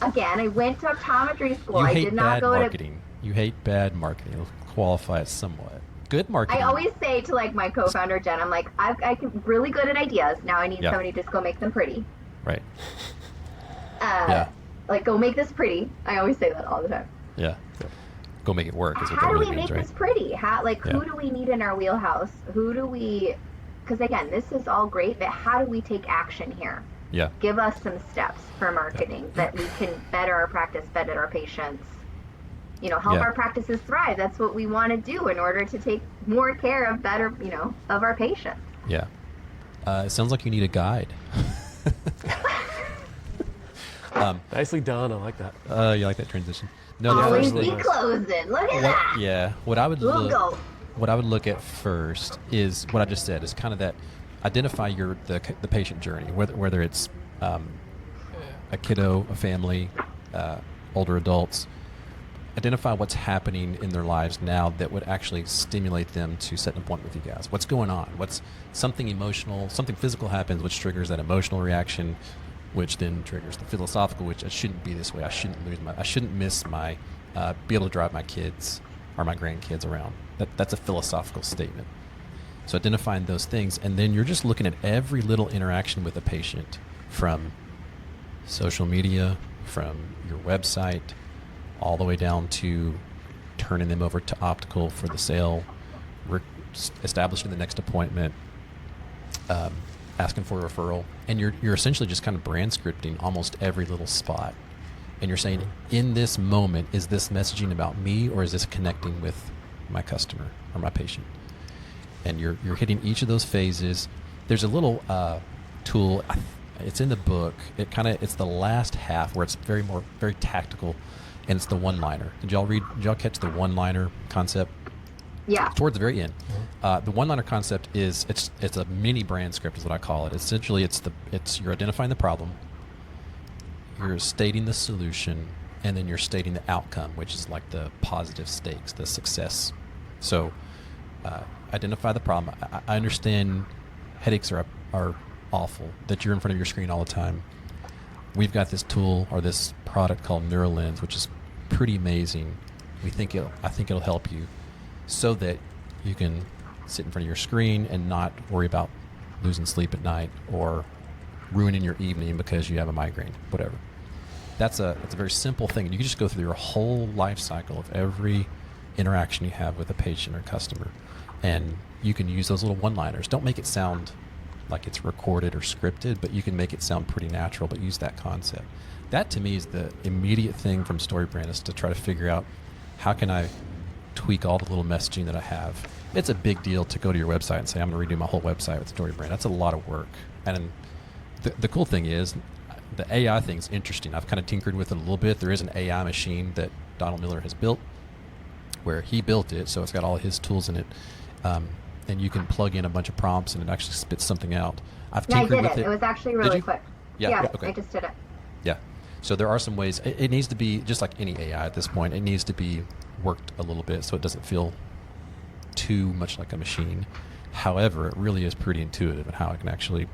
again, I went to optometry school. I did not go marketing. You hate bad marketing. It'll qualify it somewhat. Good marketing. I always say to, like, my co-founder, Jen, I'm like, I'm really good at ideas. Now I need somebody to just go make them pretty. Right. Like, go make this pretty. I always say that all the time. Yeah. Go make it work is what How that do really we means, make this pretty? Who do we need in our wheelhouse? Because, again, this is all great, but how do we take action here? Yeah. Give us some steps for marketing that we can better our practice, better our patients, help our practices thrive. That's what we want to do in order to take more care of of our patients. Yeah. It sounds like you need a guide. Nicely done. I like that. You like that transition? No, always be closing. Look at that. Yeah. What I would look at first is what I just said. Is kind of that identify the patient journey, whether it's a kiddo, a family, older adults. Identify what's happening in their lives now that would actually stimulate them to set an appointment with you guys. What's going on? What's something emotional, something physical happens, which triggers that emotional reaction, which then triggers the philosophical, which I shouldn't be this way. I shouldn't miss my, be able to drive my kids or my grandkids around. That's a philosophical statement. So identifying those things, and then you're just looking at every little interaction with a patient, from social media, from your website, all the way down to turning them over to optical for the sale, establishing the next appointment, asking for a referral, and you're essentially just kind of brand scripting almost every little spot. And you're saying, in this moment, is this messaging about me, or is this connecting with my customer or my patient? And you're hitting each of those phases. There's a little tool. It's in the book. It's the last half where it's very tactical, and it's the one-liner. Did y'all catch the one-liner concept? Yeah. Towards the very end. The one-liner concept is it's a mini brand script is what I call it. Essentially, it's you're identifying the problem, you're stating the solution, and then you're stating the outcome, which is like the positive stakes, the success. So identify the problem. I understand headaches are awful, that you're in front of your screen all the time. We've got this tool or this product called NeuroLens, which is pretty amazing. I think it'll help you. so that you can sit in front of your screen and not worry about losing sleep at night or ruining your evening because you have a migraine, whatever. That's a very simple thing. You can just go through your whole life cycle of every interaction you have with a patient or customer, and you can use those little one-liners. Don't make it sound like it's recorded or scripted, but you can make it sound pretty natural, but use that concept. That to me is the immediate thing from Storybrand, is to try to figure out how can I tweak all the little messaging that I have. It's a big deal to go to your website and say, I'm going to redo my whole website with Storybrand. That's a lot of work. And the cool thing is, the AI thing's interesting. I've kind of tinkered with it a little bit. There is an AI machine that Donald Miller has built, where he built it, so it's got all his tools in it. And you can plug in a bunch of prompts and it actually spits something out. I've Yeah, I tinkered did with it. it. It was actually really quick. Yeah, okay. I just did it. Yeah. So there are some ways. It needs to be, just like any AI at this point, it needs to be worked a little bit so it doesn't feel too much like a machine. However, it really is pretty intuitive in how it can actually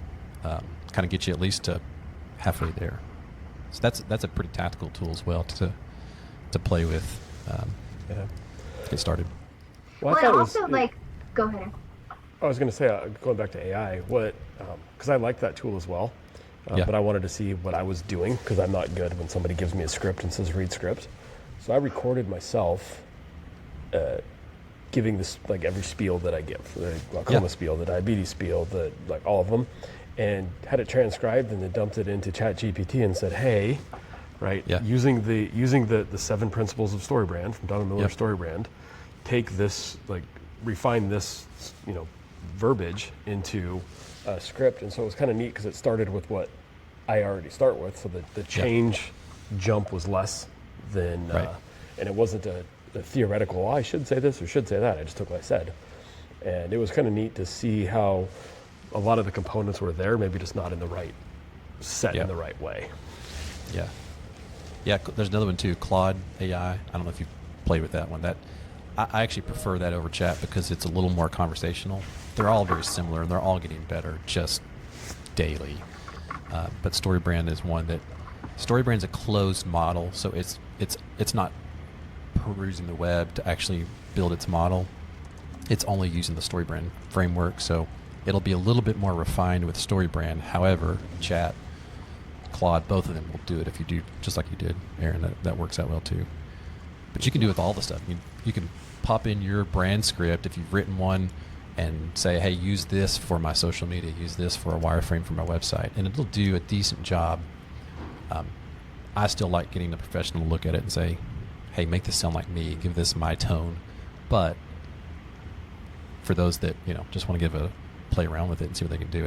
kind of get you at least to halfway there. So that's a pretty tactical tool as well to play with, get started. Well, I and thought also, go ahead. I was going to say, going back to AI, because I like that tool as well, but I wanted to see what I was doing, because I'm not good when somebody gives me a script and says read script. So I recorded myself giving this, like, every spiel that I give, the glaucoma spiel, the diabetes spiel, all of them, and had it transcribed and then dumped it into ChatGPT and said, hey, right, using the 7 principles of Storybrand from Donald Miller Storybrand, take this, refine this, verbiage into a script. And so it was kind of neat because it started with what I already start with, so that the change jump was less than, and it wasn't a theoretical, I should say this or should say that. I just took what I said. And it was kind of neat to see how a lot of the components were there, maybe just not in the right set in the right way. Yeah. Yeah, there's another one too, Claude AI. I don't know if you've played with that one. I actually prefer that over chat because it's a little more conversational. They're all very similar and they're all getting better just daily. But Storybrand is one that, Storybrand's a closed model, so it's not perusing the web to actually build its model. It's only using the Storybrand framework, so it'll be a little bit more refined with Storybrand. However, chat, Claude, both of them will do it if you do just like you did, Aaron. That works out well too. But you can do it with all the stuff. You can pop in your brand script if you've written one and say, hey, use this for my social media, use this for a wireframe for my website, and it'll do a decent job. I still like getting a professional to look at it and say, hey, make this sound like me, give this my tone. But for those that just want to play around with it and see what they can do,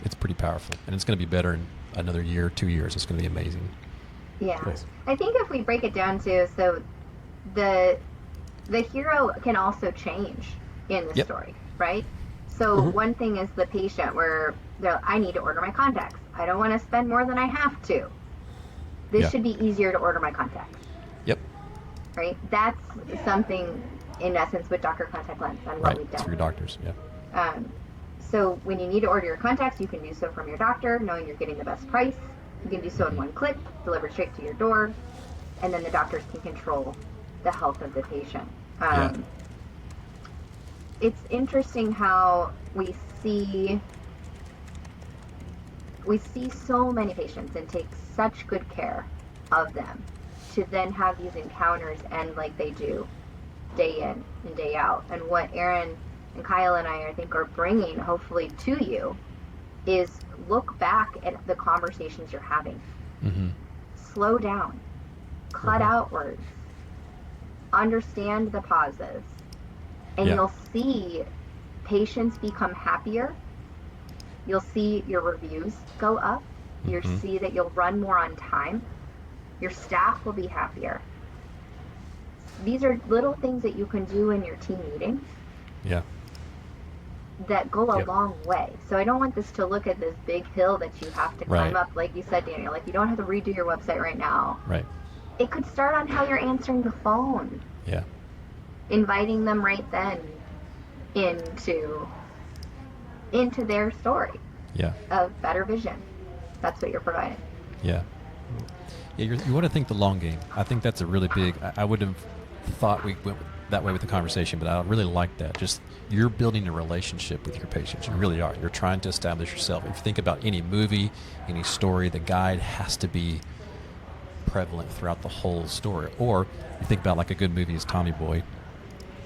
it's pretty powerful, and it's going to be better in another year, 2 years. It's going to be amazing. Yeah. Nice. I think if we break it down to, so the hero can also change in the story, right? So one thing is the patient where I need to order my contacts. I don't want to spend more than I have to. This should be easier to order my contacts. Yep. Right? That's something, in essence, with Dr. Contact Lens and what we've done. It's for your doctors, So when you need to order your contacts, you can do so from your doctor, knowing you're getting the best price. You can do so in one click, delivered straight to your door, and then the doctors can control the health of the patient. It's interesting how we see so many patients and take such good care of them, to then have these encounters end like they do day in and day out. And what Aaron and Kyle and I think are bringing hopefully to you is look back at the conversations you're having. Slow down, cut out words, understand the pauses, and you'll see patients become happier. You'll see your reviews go up. You'll see that you'll run more on time. Your staff will be happier. These are little things that you can do in your team meetings that go a long way. So I don't want this to look at this big hill that you have to climb up, like you said, Daniel. Like, you don't have to redo your website right now. Right. It could start on how you're answering the phone. Yeah. Inviting them right then into their story of better vision. That's what you're providing. Yeah. You want to think the long game. I think that's a really big. I would have thought we went that way with the conversation, but I really like that. Just you're building a relationship with your patients. You really are. You're trying to establish yourself. If you think about any movie, any story, the guide has to be prevalent throughout the whole story. Or you think about like a good movie is Tommy Boy.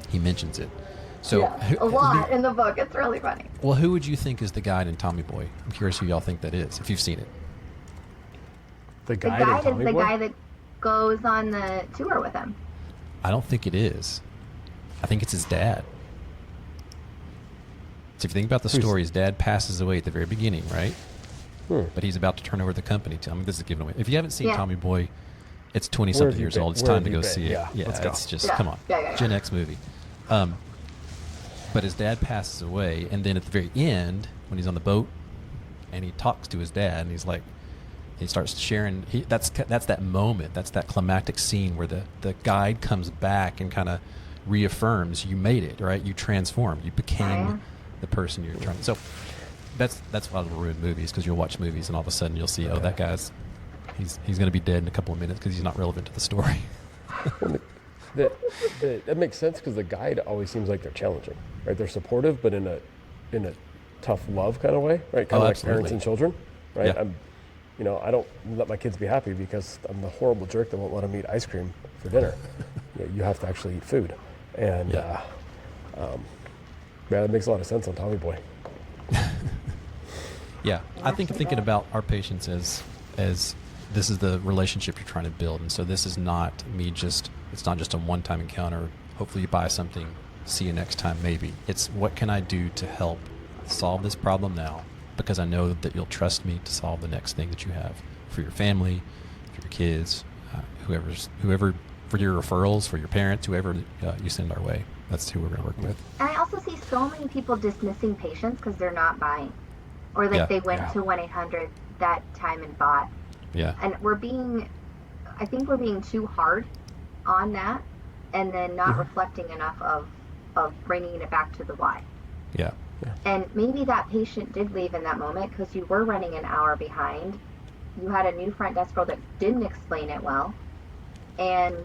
He mentions it. So a lot in the book. It's really funny. Well, who would you think is the guide in Tommy Boy? I'm curious who y'all think that is, if you've seen it. The The guide, guide in Tommy is the Boy? guy that goes on the tour with him. I don't think it is. I think it's his dad. So if you think about the story, his dad passes away at the very beginning, right? But he's about to turn over the company to him. This is giving away. If you haven't seen Tommy Boy, it's 20-something years old. It's time to go see it. Yeah, let's go. it's just, come on. Gen X movie. But his dad passes away, and then at the very end, when he's on the boat, and he talks to his dad, and he's like, he starts sharing. That's that moment. That's that climactic scene where the guide comes back and kind of reaffirms you made it, right? You transformed. You became the person you're trying. So that's why I ruin movies, because you'll watch movies and all of a sudden you'll see, oh, that guy's he's going to be dead in a couple of minutes because he's not relevant to the story. That makes sense, because the guide always seems like they're challenging, right? They're supportive, but in a tough love kind of way, right? Kind of like absolutely. parents and children, right? Yeah. I don't let my kids be happy because I'm the horrible jerk that won't let them eat ice cream for dinner. You have to actually eat food, and that makes a lot of sense on Tommy Boy. Yeah, I think thinking about our patients as this is the relationship you're trying to build, and so this is not it's not just a one-time encounter. Hopefully you buy something, see you next time maybe. It's what can I do to help solve this problem now, because I know that you'll trust me to solve the next thing that you have for your family, for your kids, whoever, for your referrals, for your parents, whoever you send our way. That's who we're going to work with. And I also see so many people dismissing patients because they're not buying, or like they went to 1-800 that time and bought. Yeah. And I think we're being too hard on that, and then not reflecting enough of bringing it back to the why. Yeah. And maybe that patient did leave in that moment because you were running an hour behind. You had a new front desk girl that didn't explain it well, and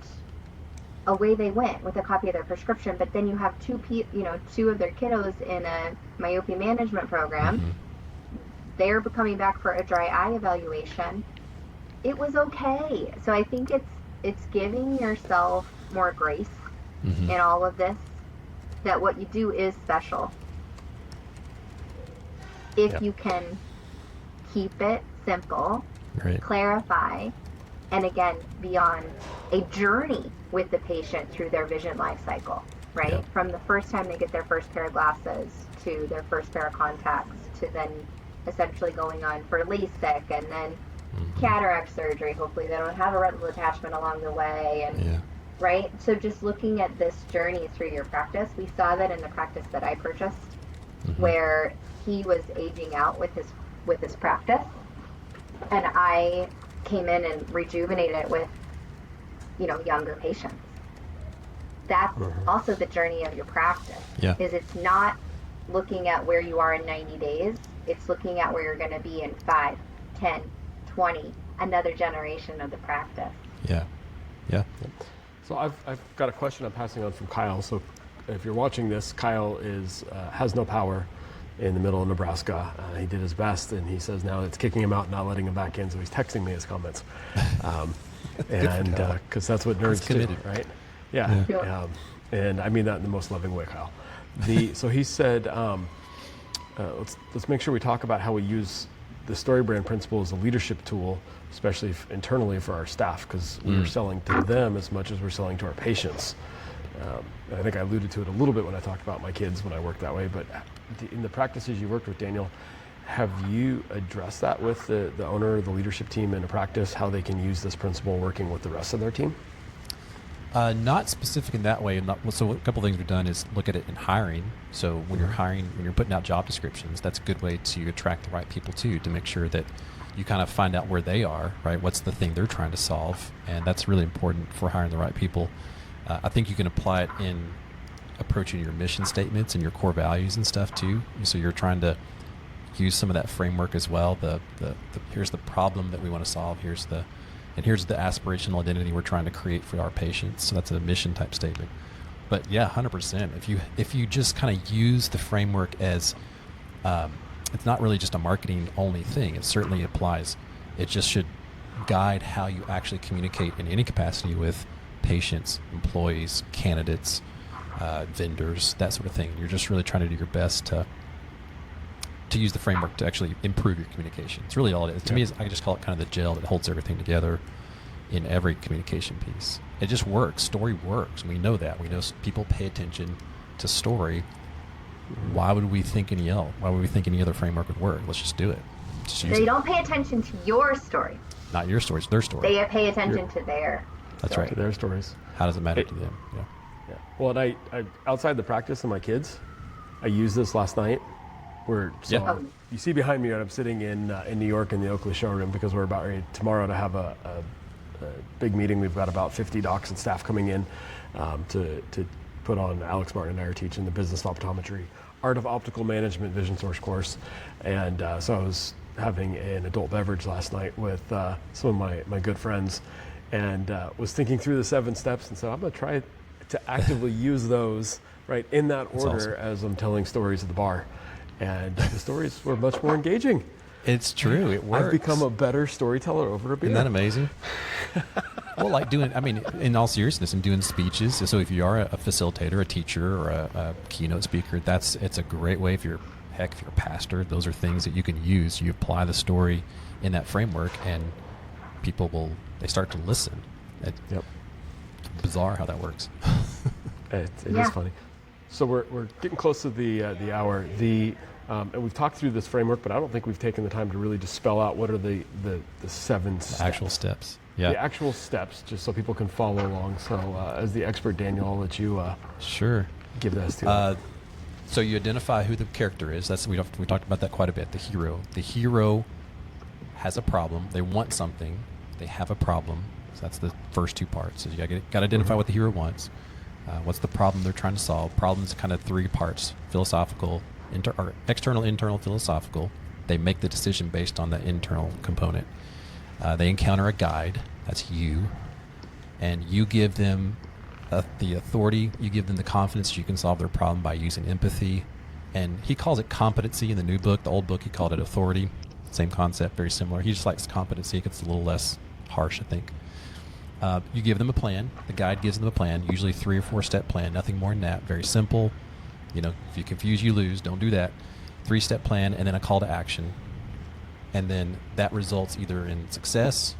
away they went with a copy of their prescription. But then you have two of their kiddos in a myopia management program. Mm-hmm. They're coming back for a dry eye evaluation. It was okay. So I think it's giving yourself more grace in all of this, that what you do is special. If you can keep it simple, clarify, and again, be on a journey with the patient through their vision life cycle, right? Yeah. From the first time they get their first pair of glasses to their first pair of contacts to then essentially going on for LASIK and then cataract surgery. Hopefully they don't have a retinal detachment along the way, and right? So just looking at this journey through your practice, we saw that in the practice that I purchased, where he was aging out with his practice, and I came in and rejuvenated it with younger patients. That's also the journey of your practice. Is it's not looking at where you are in 90 days, it's looking at where you're going to be in 5, 10, 20, another generation of the practice. Yeah. So I've got a question I'm passing on from Kyle. So if you're watching this, Kyle has no power in the middle of Nebraska. He did his best, and he says now it's kicking him out, not letting him back in. So he's texting me his comments, and because that's what nerds do, right? Yeah. And I mean that in the most loving way, Kyle. So he said, let's make sure we talk about how we use the Storybrand principle as a leadership tool, especially internally for our staff, because we're selling to them as much as we're selling to our patients. I think I alluded to it a little bit when I talked about my kids when I worked that way, but in the practices you worked with, Daniel, have you addressed that with the owner, the leadership team in a practice, how they can use this principle working with the rest of their team? Not specific in that way. So a couple of things we've done is look at it in hiring. So when you're hiring, when you're putting out job descriptions, that's a good way to attract the right people too, to make sure that you kind of find out where they are, right? What's the thing they're trying to solve? And that's really important for hiring the right people. I think you can apply it in approaching your mission statements and your core values and stuff too. So you're trying to use some of that framework as well. Here's the problem that we want to solve. Here's the aspirational identity we're trying to create for our patients. So that's a mission type statement. But yeah, 100%. If you just kind of use the framework as it's not really just a marketing only thing. It certainly applies. It just should guide how you actually communicate in any capacity with patients, employees, candidates, vendors, that sort of thing. You're just really trying to do your best to use the framework to actually improve your communication. It's really all it is. To me, I just call it kind of the gel that holds everything together in every communication piece. It just works. Story works. We know that. We know people pay attention to story. Why would we think any else? Why would we think any other framework would work? Let's just do it. Just use They it. don't pay attention to your story. Not your story. It's their story. They pay attention to their That's story. right. To their stories. How does it matter to them? Yeah. Yeah. Well, and I outside the practice of my kids, I used this last night. You see behind me, I'm sitting in New York in the Oakley showroom because we're about ready tomorrow to have a big meeting. We've got about 50 docs and staff coming in to put on. Alex Martin and I are teaching the business of optometry, art of optical management, vision source course, and so I was having an adult beverage last night with some of my good friends, and was thinking through the 7 steps, and so I'm going to try to actively use those right in that order as I'm telling stories at the bar, and the stories were much more engaging. It's true. It works. I've become a better storyteller over a beer. Isn't that amazing? Well, like in all seriousness, and doing speeches. So if you are a facilitator, a teacher, or a keynote speaker, it's a great way. If you're a pastor, those are things that you can use. You apply the story in that framework, and people they start to listen. It's bizarre how that works. It is funny. So we're getting close to the hour. And we've talked through this framework, but I don't think we've taken the time to really just spell out what are the 7 steps. Actual steps. Yeah. The actual steps, just so people can follow along. So as the expert, Daniel, I'll let you sure give that to So you identify who the character is. We talked about that quite a bit. The hero. The hero has a problem. They want something. They have a problem. So that's the first 2 parts. So you got to identify what the hero wants. What's the problem they're trying to solve? Problems kind of 3 parts: philosophical, external, internal, philosophical. They make the decision based on the internal component. They encounter a guide. That's you. And you give them the authority. You give them the confidence that you can solve their problem by using empathy. And he calls it competency in the new book. The old book, he called it authority. Same concept, very similar. He just likes competency. It's a little less harsh, I think. You give them a plan. The guide gives them a plan, usually 3 or 4 step plan, nothing more than that. Very simple. If you confuse, you lose. Don't do that. 3-step plan, and then a call to action. And then that results either in success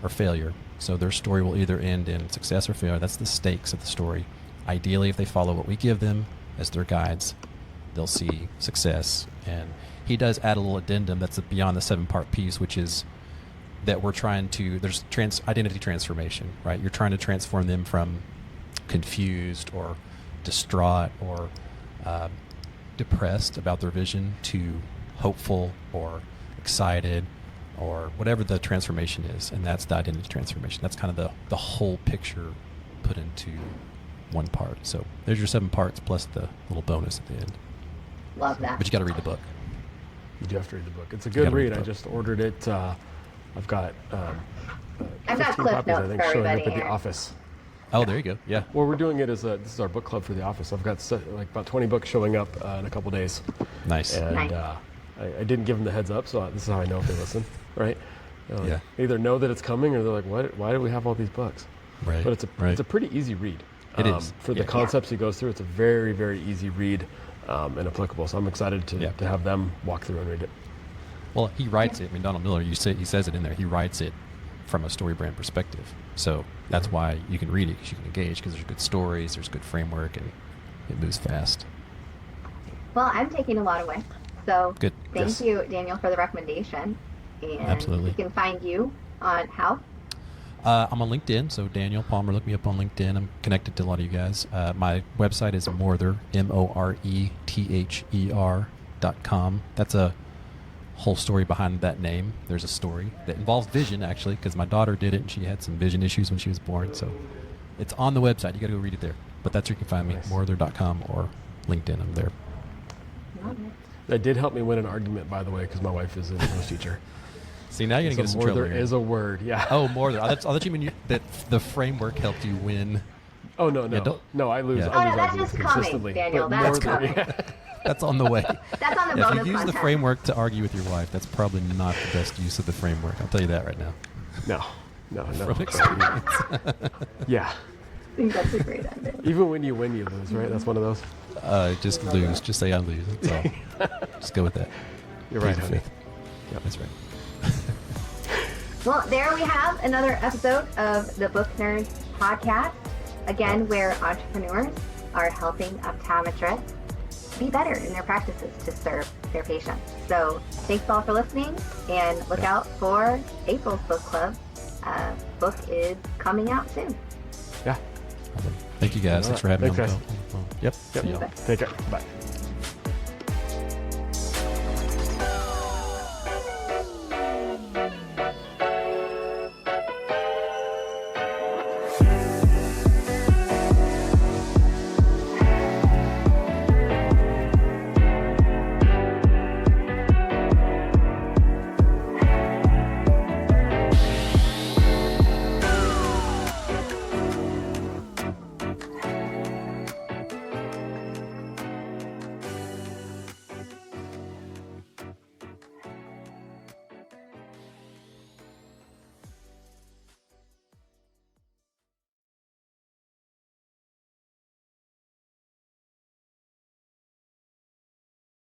or failure. So their story will either end in success or failure. That's the stakes of the story. Ideally, if they follow what we give them as their guides, they'll see success. And he does add a little addendum that's beyond the 7-part piece, which is that we're trying to, there's identity transformation, right? You're trying to transform them from confused or distraught or depressed about their vision to hopeful or excited or whatever the transformation is. And that's the identity transformation. That's kind of the whole picture put into 1 part. So there's your 7 parts plus the little bonus at the end. Love that. But you got to read the book. You do have to read the book. It's a good read. I just ordered it. I've got I've got 15 cliff copies, I notes think, for showing up everybody at the here. office. Oh, there you go. Yeah. Well, we're doing it this is our book club for the office. I've got like about 20 books showing up in a couple days. Nice. And Nice. I didn't give them the heads up, so this is how I know if they listen, right? Yeah. They either know that it's coming or they're like, why do we have all these books? Right. But it's a pretty easy read. It is. For the concepts he goes through, it's a very, very easy read and applicable. So I'm excited to have them walk through and read it. Well, he writes it. I mean, Donald Miller, he says it in there. He writes it from a Storybrand perspective. So that's why you can read it, because you can engage, because there's good stories, there's good framework, and it moves fast. Well, I'm taking a lot away. So Good. thank you, Daniel, for the recommendation. And Absolutely. we can find you on how? I'm on LinkedIn, so Daniel Palmer, look me up on LinkedIn. I'm connected to a lot of you guys. My website is Morther, MORETHER.com. That's a whole story behind that name. There's a story that involves vision, actually, because my daughter did it, and she had some vision issues when she was born. So it's on the website. You got to go read it there. But that's where you can find me, Morther.com or LinkedIn. I'm there. That did help me win an argument, by the way, because my wife is an English teacher. See, now you're going to get us in more trouble. there is a word, yeah. Oh, Morther. I thought you mean that the framework helped you win Oh no, Yeah, no! I lose. Yeah. Oh, I no, lose that's arguments just coming, consistently. Daniel. but That's more than- coming. That's on the way. That's on the If bonus you use the content. framework to argue with your wife, that's probably not the best use of the framework. I'll tell you that right now. No. From experience. Yeah. I think that's a great ending. Even when you win, you lose, right? That's one of those. Just lose. Just say I lose. That's all. Just go with that. You're right, Plead the honey. fifth. Yeah, that's right. Well, there we have another episode of the Book Nerds podcast. Again, where entrepreneurs are helping optometrists be better in their practices to serve their patients. So thanks all for listening, and look out for April's book club. Book is coming out soon. Yeah. Thank you guys. All Thanks for right. having me on Thanks, the call. Yep. Yep. See y'all. Take care. Bye.